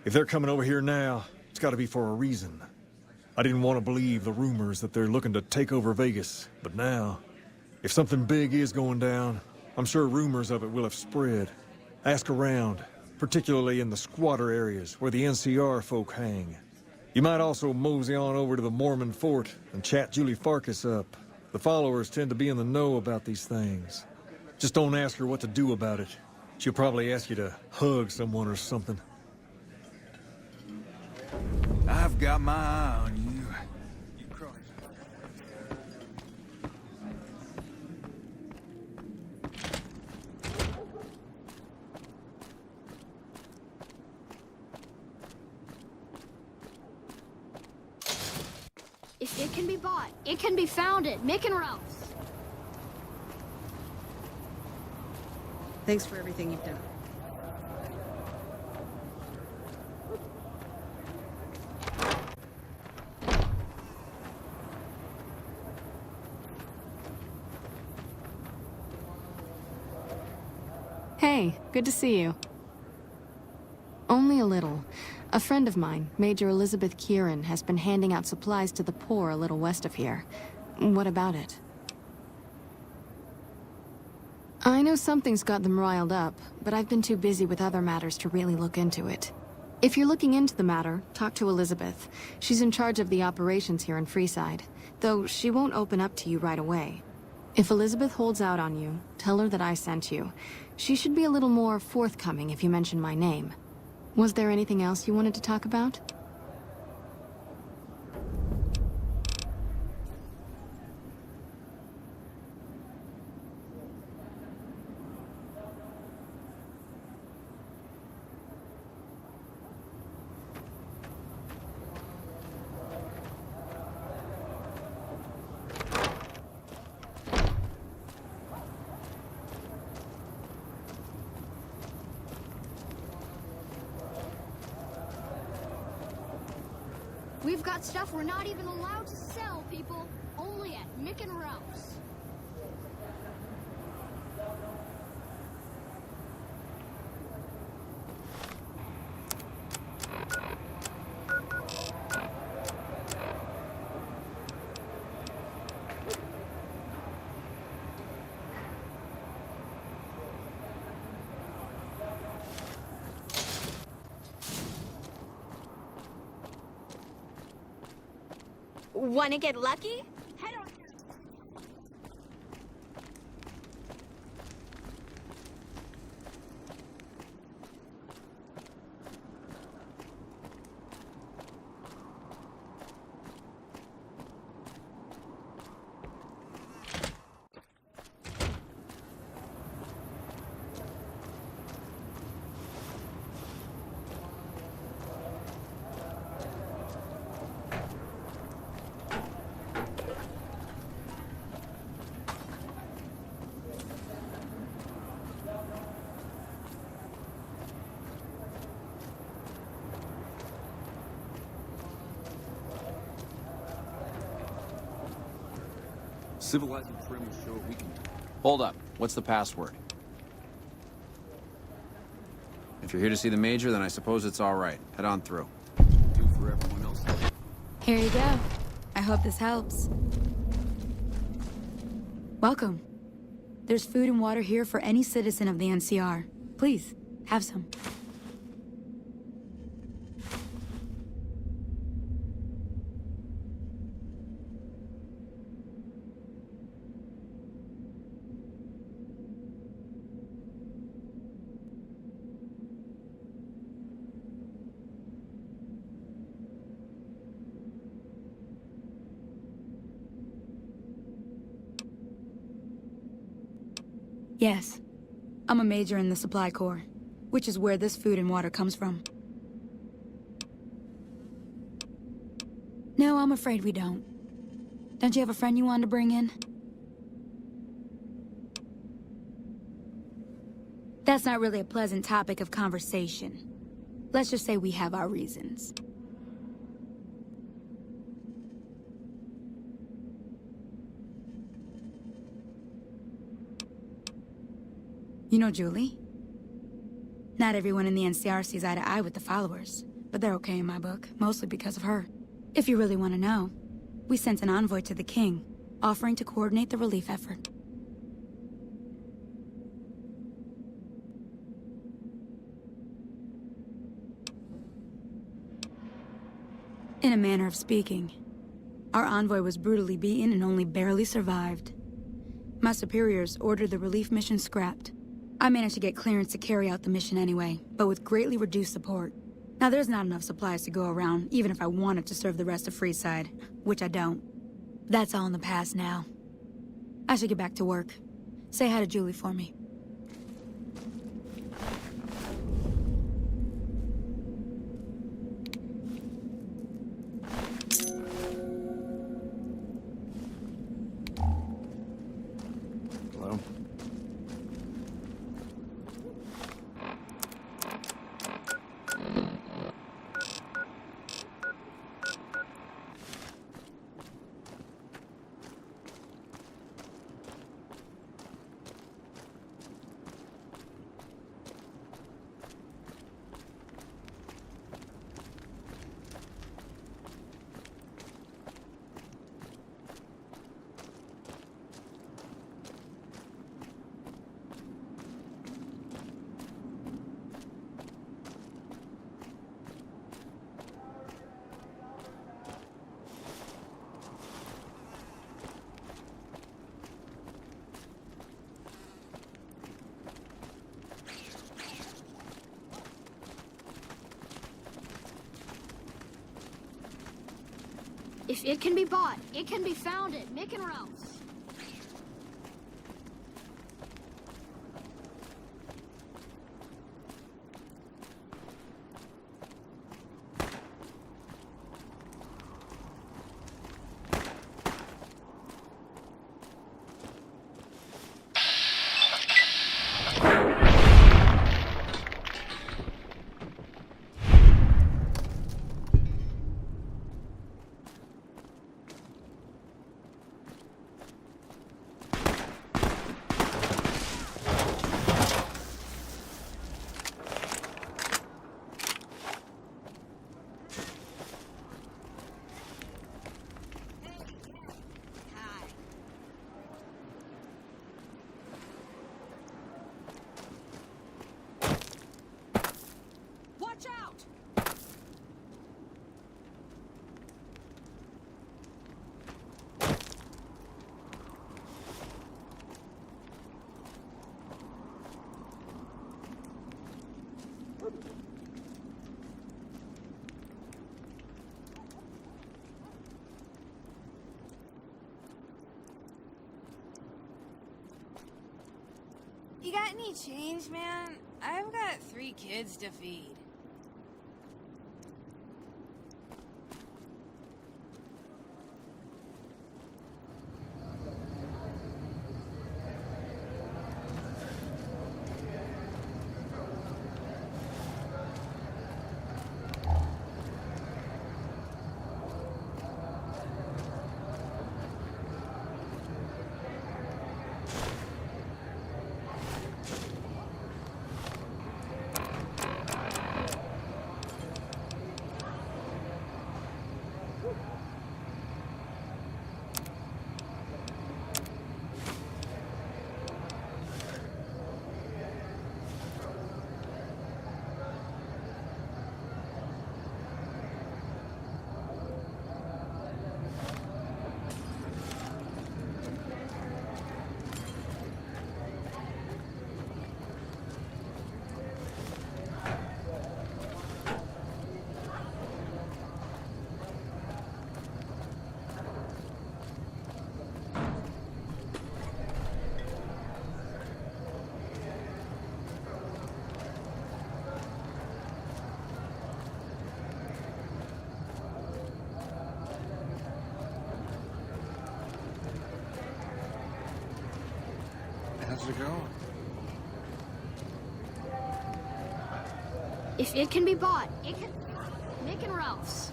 If they're coming over here now, it's gotta be for a reason. I didn't want to believe the rumors that they're looking to take over Vegas, but now, if something big is going down, I'm sure rumors of it will have spread. Ask around, particularly in the squatter areas where the NCR folk hang. You might also mosey on over to the Mormon fort and chat Julie Farkas up. The followers tend to be in the know about these things. Just don't ask her what to do about it. She'll probably ask you to hug someone or something. I've got my eye on you. If it can be bought, it can be found at Mick and Ralph's. Thanks for everything you've done. Hey, good to see you. Only a little. A friend of mine, Major Elizabeth Kieran, has been handing out supplies to the poor a little west of here. What about it? I know something's got them riled up, but I've been too busy with other matters to really look into it. If you're looking into the matter, talk to Elizabeth. She's in charge of the operations here in Freeside, though she won't open up to you right away. If Elizabeth holds out on you, tell her that I sent you. She should be a little more forthcoming if you mention my name. Was there anything else you wanted to talk about? We've got stuff we're not even allowed to sell, people. Only at Mick and Ralph's. Wanna get lucky? Head on. Civilizing trim will show we can... Hold up. What's the password? If you're here to see the Major, then I suppose it's all right. Head on through. Do for everyone else. Here you go. I hope this helps. Welcome. There's food and water here for any citizen of the NCR. Please, have some. Yes. I'm a major in the Supply Corps, which is where this food and water comes from. No, I'm afraid we don't. Don't you have a friend you wanted to bring in? That's not really a pleasant topic of conversation. Let's just say we have our reasons. You know Julie? Not everyone in the NCR sees eye to eye with the followers, but they're okay in my book, mostly because of her. If you really want to know, we sent an envoy to the king, offering to coordinate the relief effort. In a manner of speaking, our envoy was brutally beaten and only barely survived. My superiors ordered the relief mission scrapped. I managed to get clearance to carry out the mission anyway, but with greatly reduced support. Now there's not enough supplies to go around, even if I wanted to serve the rest of Freeside, which I don't. That's all in the past now. I should get back to work. Say hi to Julie for me. Hello? If it can be bought, it can be founded. Mick and Ralph's. Watch out! You got any change, man? I've got 3 kids to feed. How's it going? If it can be bought, it can... Mick and Ralph's.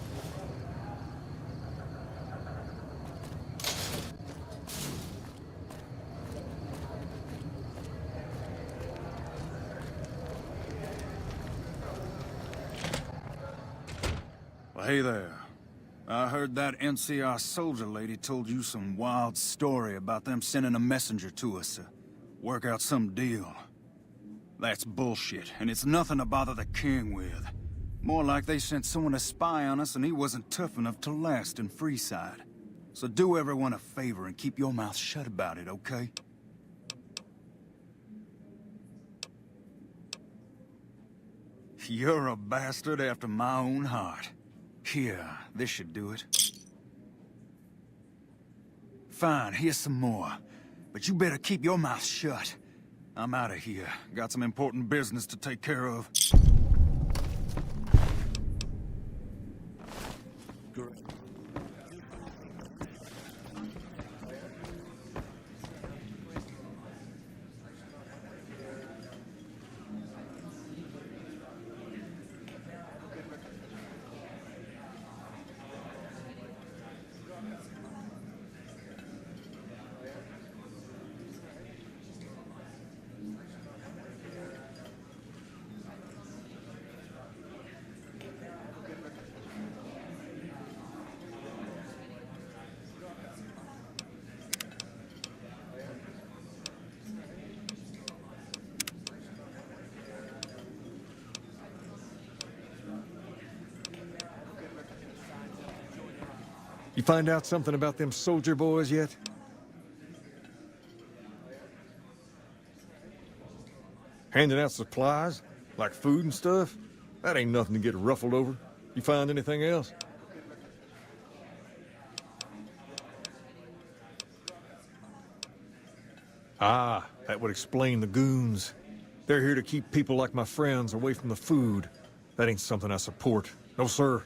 Hey there. I heard that NCR soldier lady told you some wild story about them sending a messenger to us to work out some deal. That's bullshit, and it's nothing to bother the king with. More like they sent someone to spy on us and he wasn't tough enough to last in Freeside. So do everyone a favor and keep your mouth shut about it, okay? You're a bastard after my own heart. Here, this should do it. Fine, here's some more. But you better keep your mouth shut. I'm out of here. Got some important business to take care of. You find out something about them soldier boys yet? Handing out supplies? Like food and stuff? That ain't nothing to get ruffled over. You find anything else? Ah, that would explain the goons. They're here to keep people like my friends away from the food. That ain't something I support. No, sir.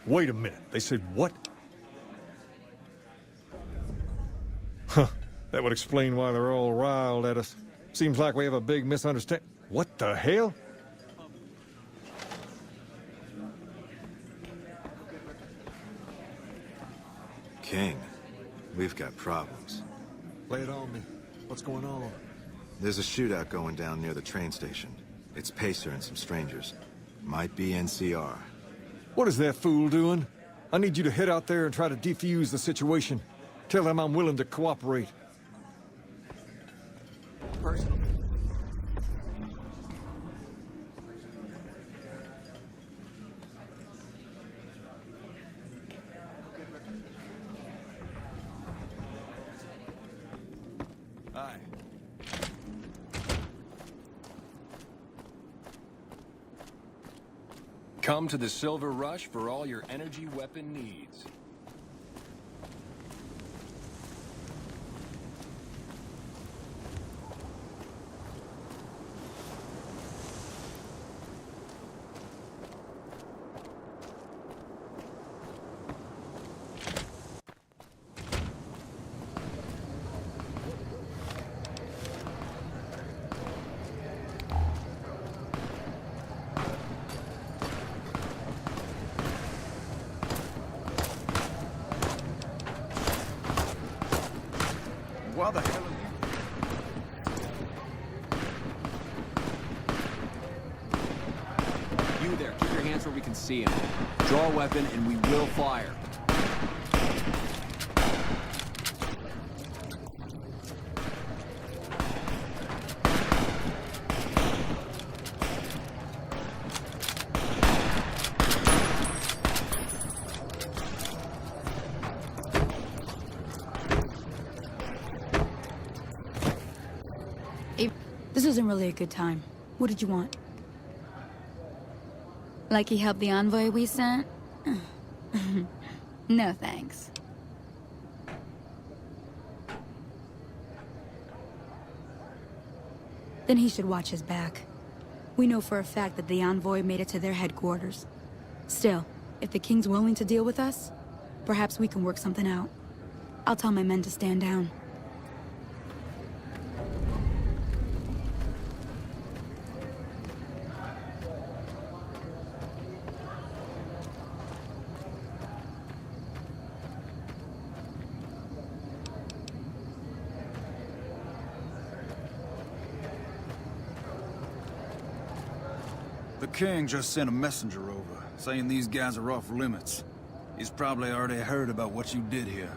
Wait a minute. They said what? Huh, that would explain why they're all riled at us. Seems like we have a big misunderstanding. What the hell? King, we've got problems. Lay it on me. What's going on? There's a shootout going down near the train station. It's Pacer and some strangers. Might be NCR. What is that fool doing? I need you to head out there and try to defuse the situation. Tell them I'm willing to cooperate. Personal. Aye. Come to the Silver Rush for all your energy weapon needs. Why the hell are You there, keep your hands where we can see him. Draw a weapon and we will fire. This isn't really a good time. What did you want? Like he helped the envoy we sent? No thanks. Then he should watch his back. We know for a fact that the envoy made it to their headquarters. Still, if the king's willing to deal with us, perhaps we can work something out. I'll tell my men to stand down. The king just sent a messenger over, saying these guys are off limits. He's probably already heard about what you did here.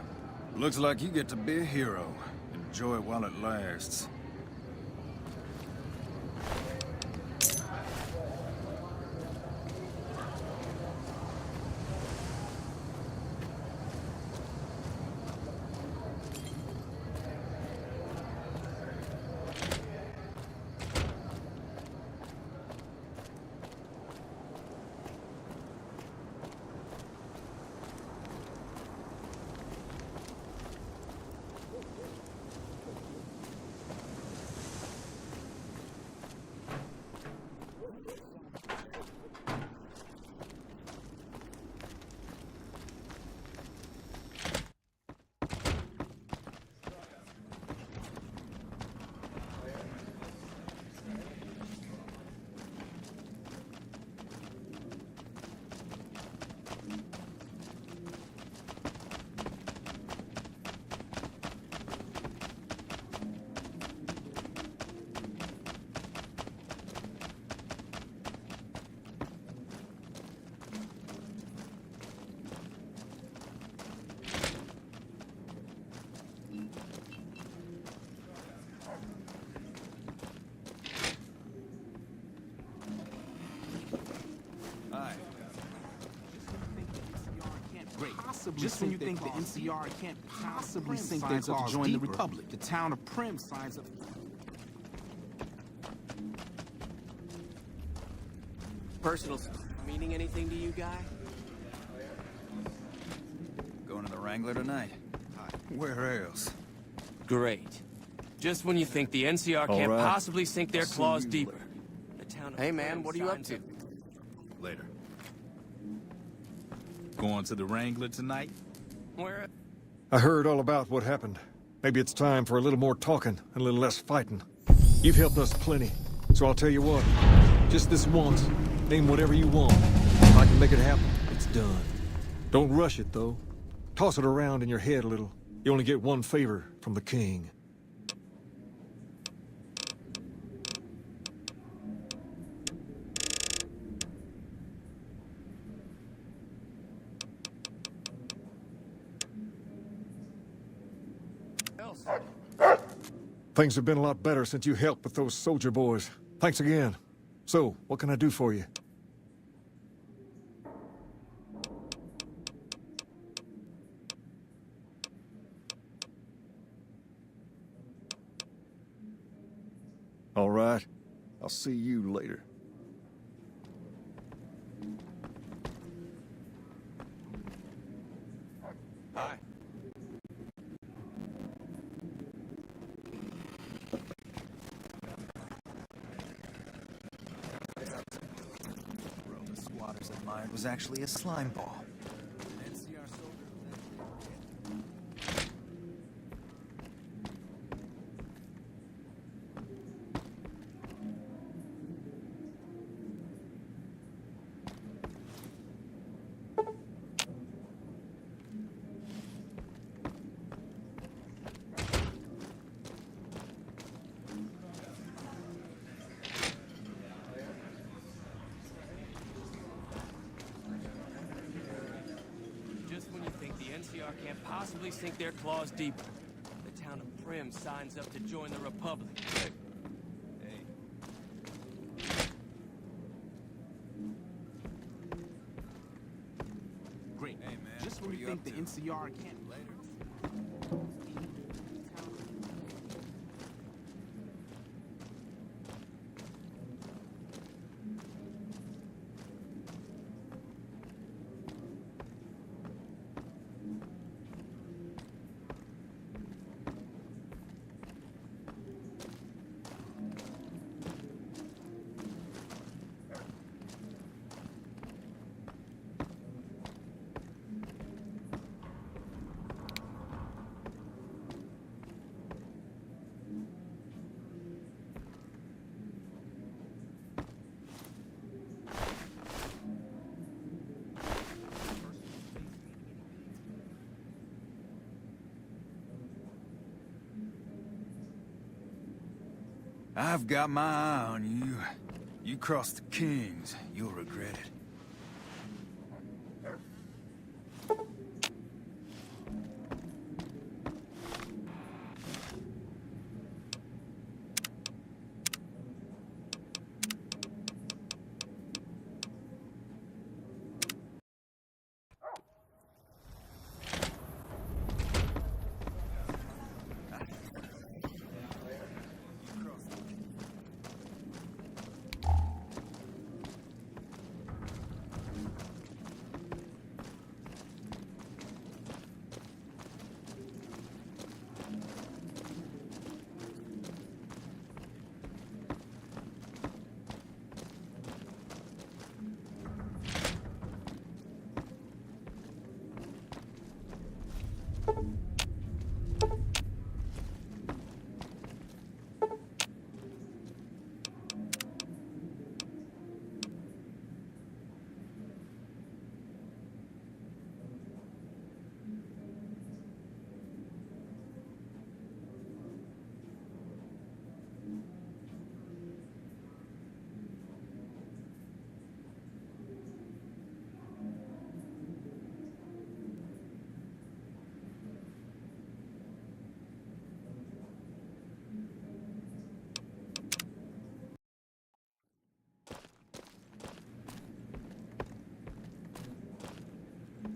Looks like you get to be a hero. Enjoy it while it lasts. Just when you think the NCR can't possibly sink their claws to join the Republic, the town of Prim signs up. Personal meaning anything to you, guy? Going to the Wrangler tonight? Where else? Great. Just when you think the NCR can't possibly sink their claws deeper. The town of Hey man, what are you up to? Later. Going to the Wrangler tonight? Where? I heard all about what happened. Maybe it's time for a little more talking and a little less fighting. You've helped us plenty, so I'll tell you what. Just this once, name whatever you want. If I can make it happen, it's done. Don't rush it, though. Toss it around in your head a little. You only get one favor from the king. Things have been a lot better since you helped with those soldier boys. Thanks again. So, what can I do for you? All right. I'll see you later. Hi. The squatters admired was actually a slime ball. Can't possibly sink their claws deeper. The town of Prim signs up to join the Republic. Great. Hey, man. Just when you think the NCR can't. I've got my eye on you. You cross the Kings, you'll regret it.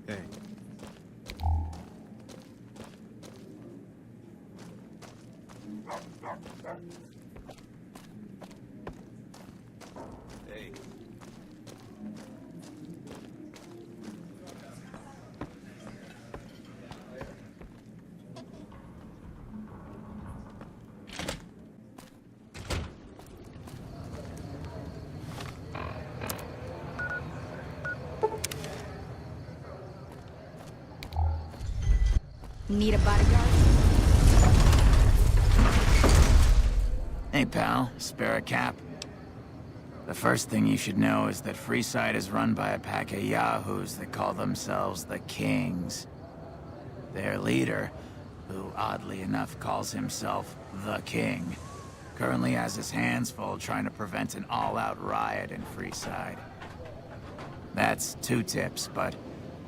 Hey. Hey. Need a bodyguard? Hey, pal. Spare a cap? The first thing you should know is that Freeside is run by a pack of yahoos that call themselves the Kings. Their leader, who oddly enough calls himself the King, currently has his hands full trying to prevent an all-out riot in Freeside. That's 2 tips, but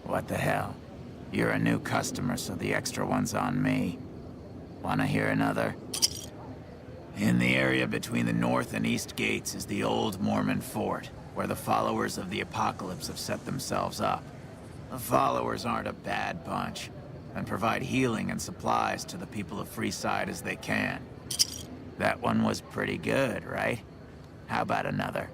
what the hell? You're a new customer, so the extra one's on me. Wanna hear another? In the area between the north and east gates is the old Mormon fort, where the followers of the Apocalypse have set themselves up. The followers aren't a bad bunch, and provide healing and supplies to the people of Freeside as they can. That one was pretty good, right? How about another?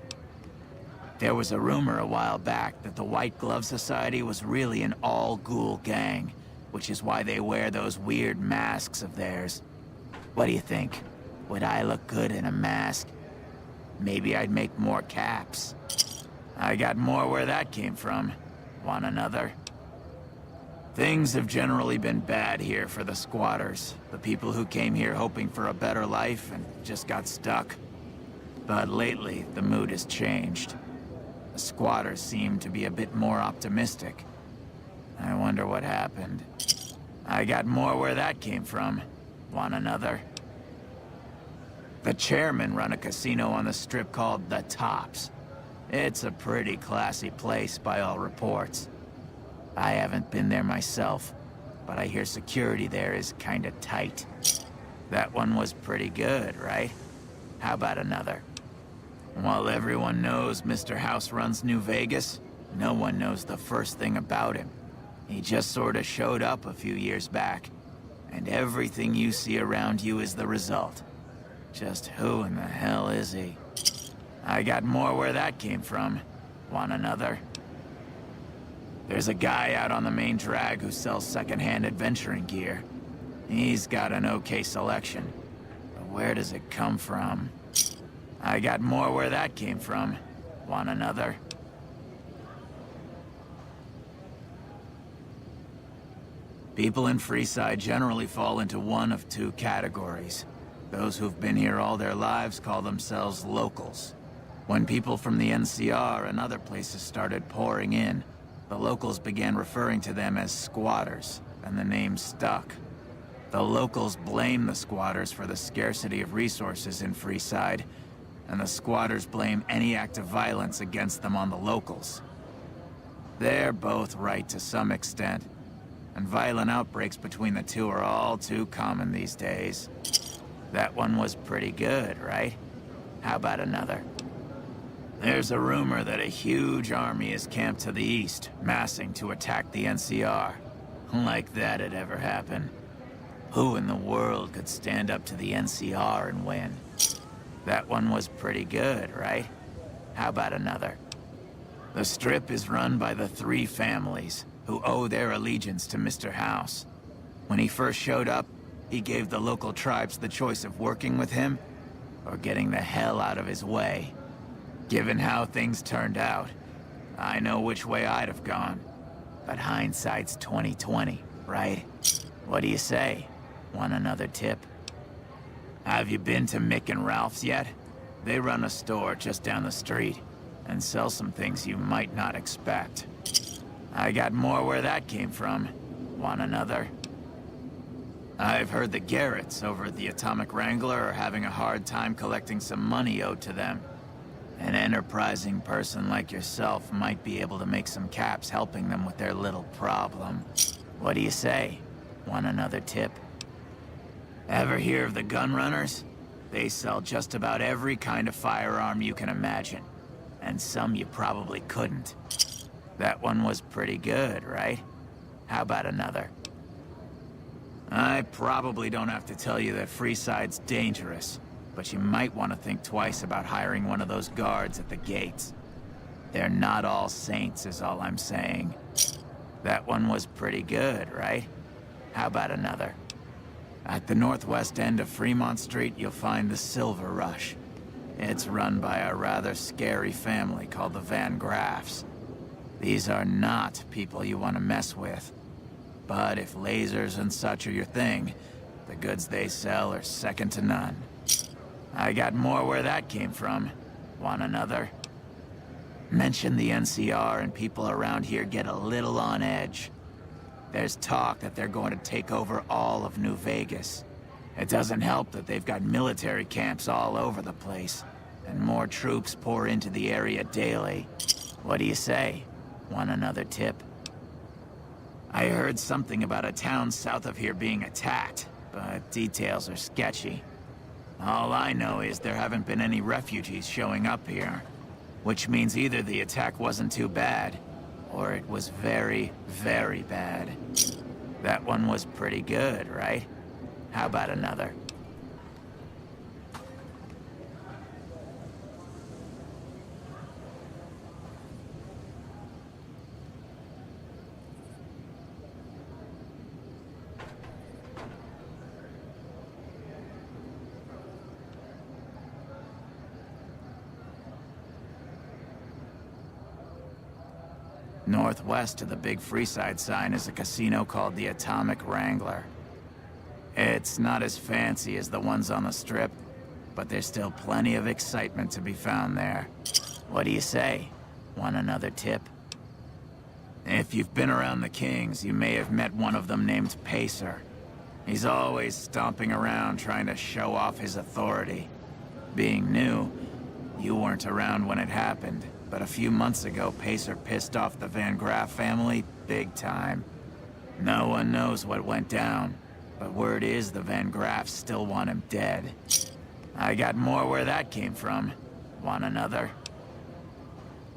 There was a rumor a while back that the White Glove Society was really an all-ghoul gang, which is why they wear those weird masks of theirs. What do you think? Would I look good in a mask? Maybe I'd make more caps. I got more where that came from. Want another? Things have generally been bad here for the squatters, the people who came here hoping for a better life and just got stuck. But lately, the mood has changed. The squatters seem to be a bit more optimistic. I wonder what happened. I got more where that came from. Want another? The chairmen run a casino on the strip called The Tops. It's a pretty classy place by all reports. I haven't been there myself, but I hear security there is kinda tight. That one was pretty good, right? How about another? While everyone knows Mr. House runs New Vegas, no one knows the first thing about him. He just sorta showed up a few years back, and everything you see around you is the result. Just who in the hell is he? I got more where that came from. Want another? There's a guy out on the main drag who sells secondhand adventuring gear. He's got an okay selection. But where does it come from? I got more where that came from. Want another? People in Freeside generally fall into one of 2 categories. Those who've been here all their lives call themselves locals. When people from the NCR and other places started pouring in, the locals began referring to them as squatters, and the name stuck. The locals blame the squatters for the scarcity of resources in Freeside, and the squatters blame any act of violence against them on the locals. They're both right to some extent, and violent outbreaks between the two are all too common these days. That one was pretty good, right? How about another? There's a rumor that a huge army is camped to the east, massing to attack the NCR. Like that'd ever happen. Who in the world could stand up to the NCR and win? That one was pretty good, right? How about another? The Strip is run by the three families, who owe their allegiance to Mr. House. When he first showed up, he gave the local tribes the choice of working with him, or getting the hell out of his way. Given how things turned out, I know which way I'd have gone. But hindsight's 20/20, right? What do you say? Want another tip? Have you been to Mick and Ralph's yet? They run a store just down the street, and sell some things you might not expect. I got more where that came from. Want another? I've heard the Garretts over at the Atomic Wrangler are having a hard time collecting some money owed to them. An enterprising person like yourself might be able to make some caps helping them with their little problem. What do you say? Want another tip? Ever hear of the gun runners? They sell just about every kind of firearm you can imagine. And some you probably couldn't. That one was pretty good, right? How about another? I probably don't have to tell you that Freeside's dangerous, but you might want to think twice about hiring one of those guards at the gates. They're not all saints, is all I'm saying. That one was pretty good, right? How about another? At the northwest end of Fremont Street, you'll find the Silver Rush. It's run by a rather scary family called the Van Graffs. These are not people you want to mess with. But if lasers and such are your thing, the goods they sell are second to none. I got more where that came from. Want another? Mention the NCR and people around here get a little on edge. There's talk that they're going to take over all of New Vegas. It doesn't help that they've got military camps all over the place, and more troops pour into the area daily. What do you say? Want another tip? I heard something about a town south of here being attacked, but details are sketchy. All I know is there haven't been any refugees showing up here, which means either the attack wasn't too bad, or it was very, very bad. That one was pretty good, right? How about another? Northwest of the big Freeside sign is a casino called the Atomic Wrangler. It's not as fancy as the ones on the Strip, but there's still plenty of excitement to be found there. What do you say? Want another tip? If you've been around the Kings, you may have met one of them named Pacer. He's always stomping around trying to show off his authority. Being new, you weren't around when it happened. But a few months ago, Pacer pissed off the Van Graff family big time. No one knows what went down, but word is the Van Graffs still want him dead. I got more where that came from. Want another?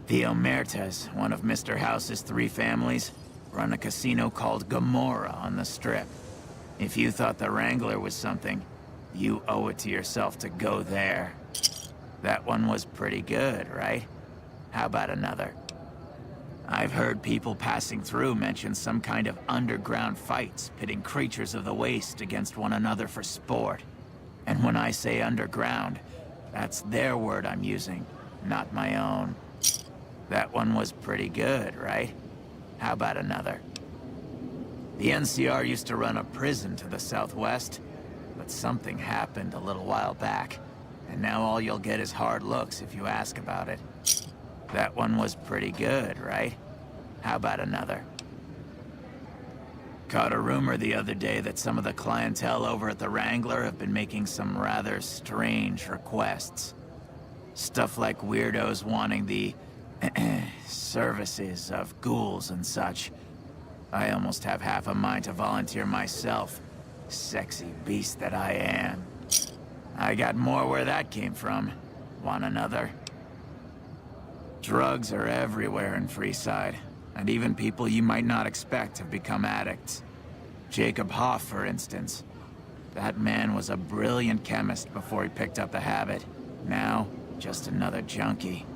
The Omertas, one of Mr. House's three families, run a casino called Gomorrah on the Strip. If you thought the Wrangler was something, you owe it to yourself to go there. That one was pretty good, right? How about another? I've heard people passing through mention some kind of underground fights pitting creatures of the waste against one another for sport. And when I say underground, that's their word I'm using, not my own. That one was pretty good, right? How about another? The NCR used to run a prison to the southwest, but something happened a little while back, and now all you'll get is hard looks if you ask about it. That one was pretty good, right? How about another? Caught a rumor the other day that some of the clientele over at the Wrangler have been making some rather strange requests. Stuff like weirdos wanting the services of ghouls and such. I almost have half a mind to volunteer myself. Sexy beast that I am. I got more where that came from. Want another? Drugs are everywhere in Freeside, and even people you might not expect have become addicts. Jacob Hoff, for instance. That man was a brilliant chemist before he picked up the habit. Now, just another junkie.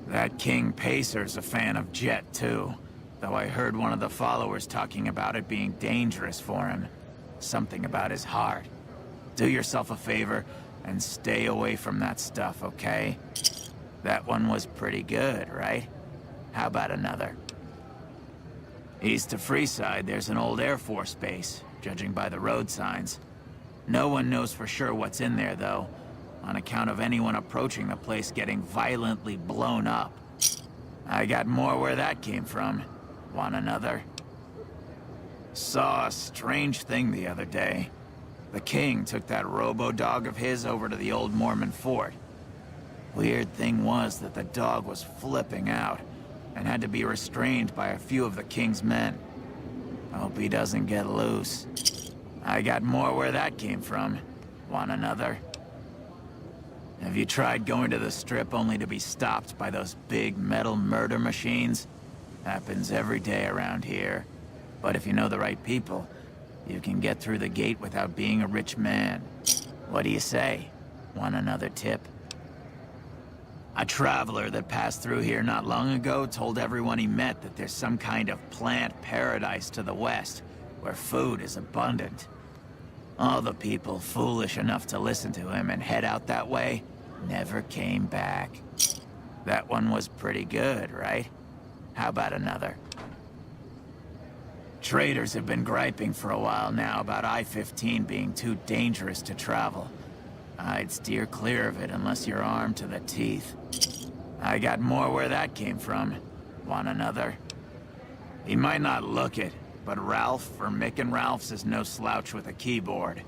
That King Pacer's a fan of Jet, too. Though I heard one of the followers talking about it being dangerous for him. Something about his heart. Do yourself a favor and stay away from that stuff, okay? That one was pretty good, right? How about another? East of Freeside, there's an old Air Force base, judging by the road signs. No one knows for sure what's in there, though, on account of anyone approaching the place getting violently blown up. I got more where that came from. Want another? Saw a strange thing the other day. The king took that robo-dog of his over to the old Mormon fort. Weird thing was that the dog was flipping out, and had to be restrained by a few of the king's men. Hope he doesn't get loose. I got more where that came from. Want another? Have you tried going to the Strip only to be stopped by those big metal murder machines? Happens every day around here. But if you know the right people, you can get through the gate without being a rich man. What do you say? Want another tip? A traveler that passed through here not long ago told everyone he met that there's some kind of plant paradise to the west, where food is abundant. All the people foolish enough to listen to him and head out that way never came back. That one was pretty good, right? How about another? Traders have been griping for a while now about I-15 being too dangerous to travel. I'd steer clear of it unless you're armed to the teeth. I got more where that came from. Want another? He might not look it, but Ralph, or Mick and Ralph's, is no slouch with a keyboard.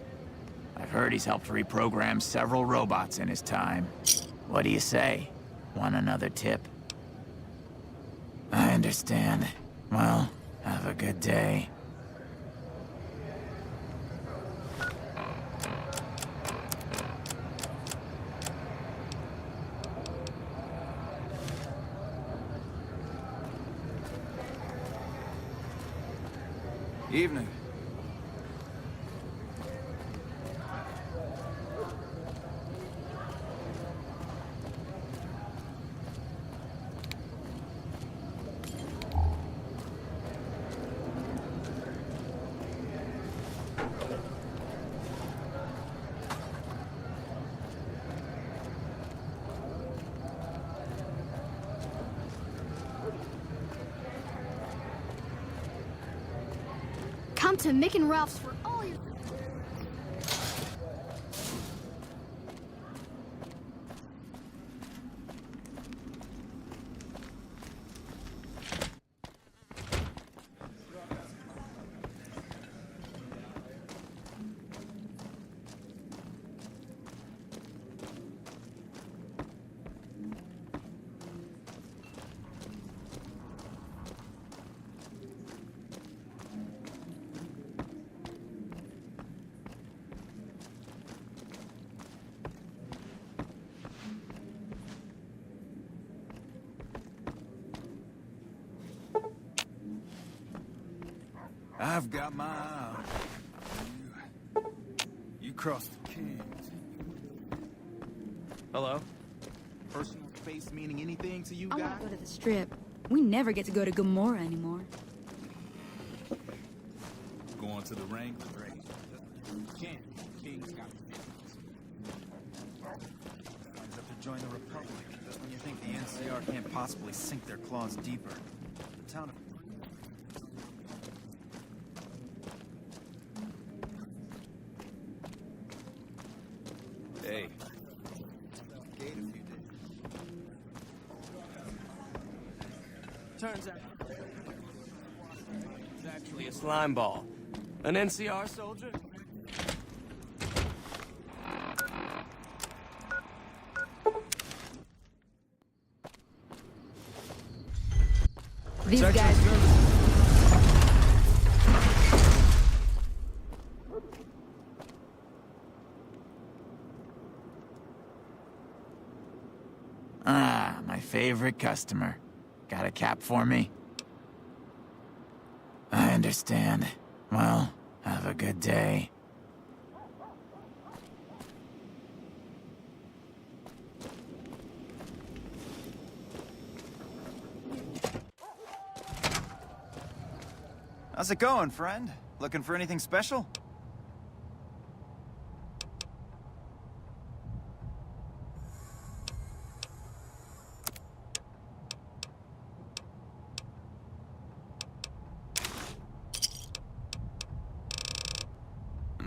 I've heard he's helped reprogram several robots in his time. What do you say? Want another tip? I understand. Well, have a good day. Evening. Come to Mick and Ralph's for all your... I've got my eye on you. You crossed the Kings. Hello? Personal space meaning anything to you I guys? want to go to the Strip. We never get to go to Gomorrah anymore. Going to the Wrangler race. Can't. King's got Lines up to join the Republic, just when you think the NCR can't possibly sink their claws deeper. The town of... Hey. Gate a few days. Turns out... It's actually a slime ball. An NCR soldier? These guys. Ah, my favorite customer. Got a cap for me? I understand. Well, have a good day. How's it going, friend? Looking for anything special?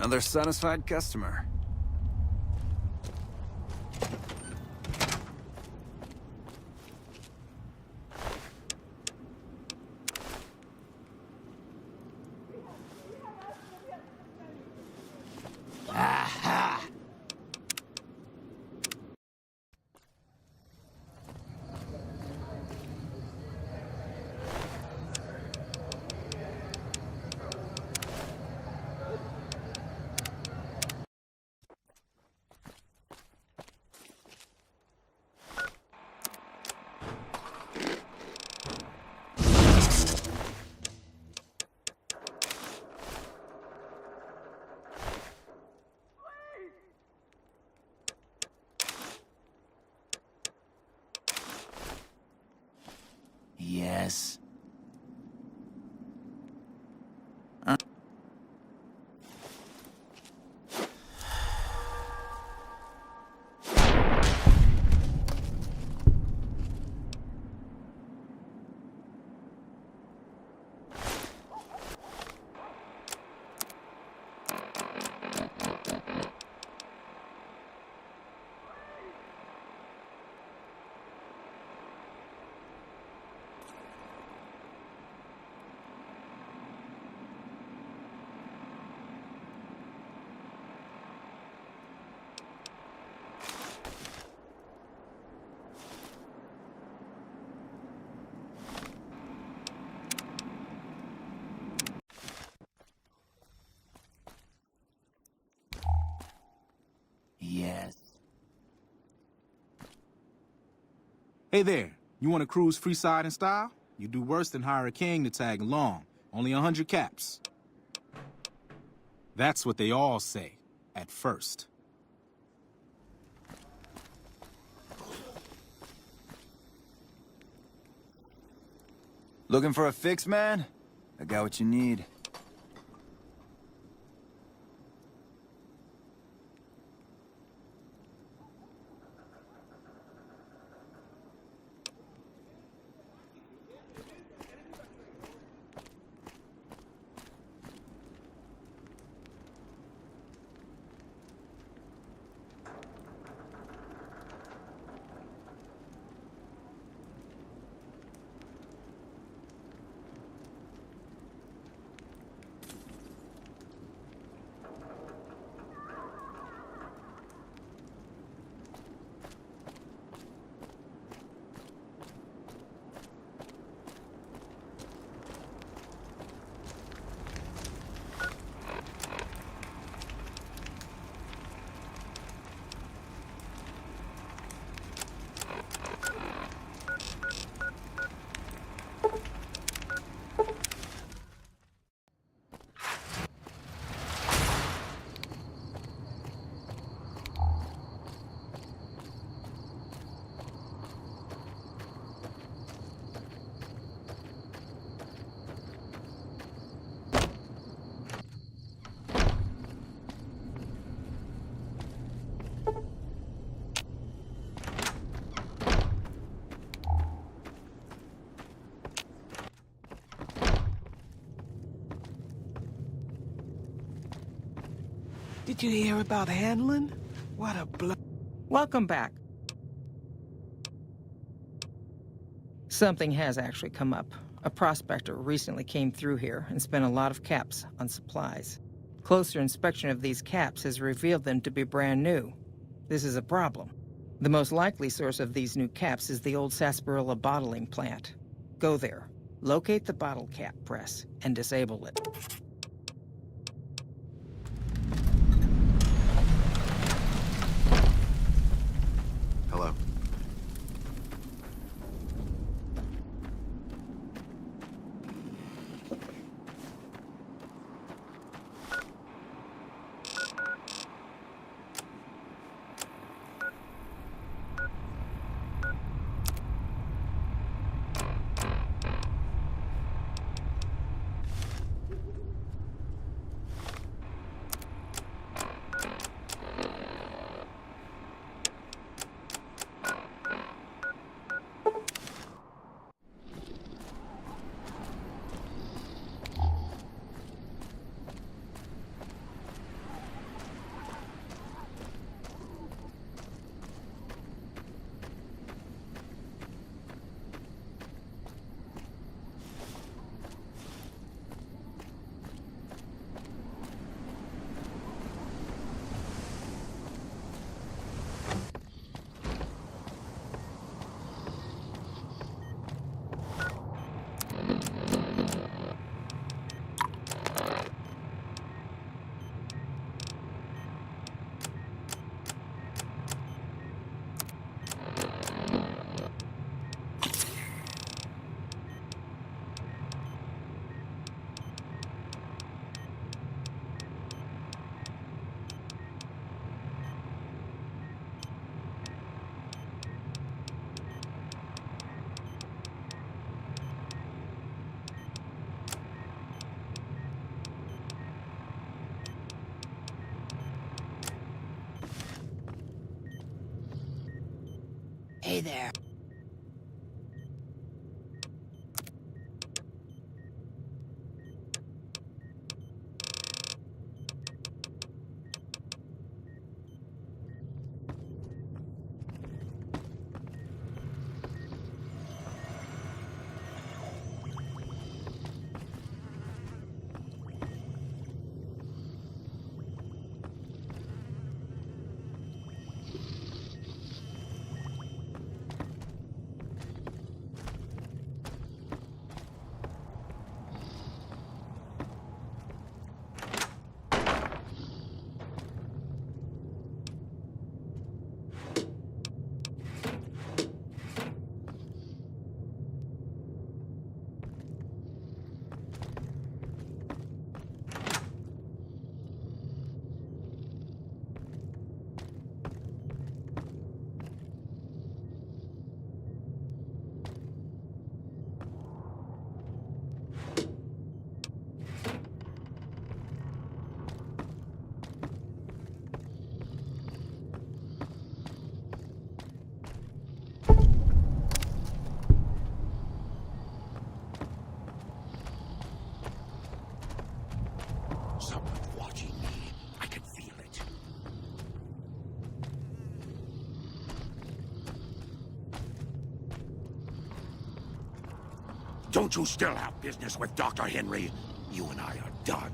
Another satisfied customer. Aha! Yes. Yes. Hey there, you want to cruise Freeside in style? You do worse than hire a king to tag along. Only 100 caps. That's what they all say, at first. Looking for a fix, man? I got what you need. Did you hear about Hanlon? What a Welcome back. Something has actually come up. A prospector recently came through here and spent a lot of caps on supplies. Closer inspection of these caps has revealed them to be brand new. This is a problem. The most likely source of these new caps is the old sarsaparilla bottling plant. Go there, locate the bottle cap press, and disable it. Hello. Hey there. Someone's watching me. I can feel it. Don't you still have business with Dr. Henry? You and I are done.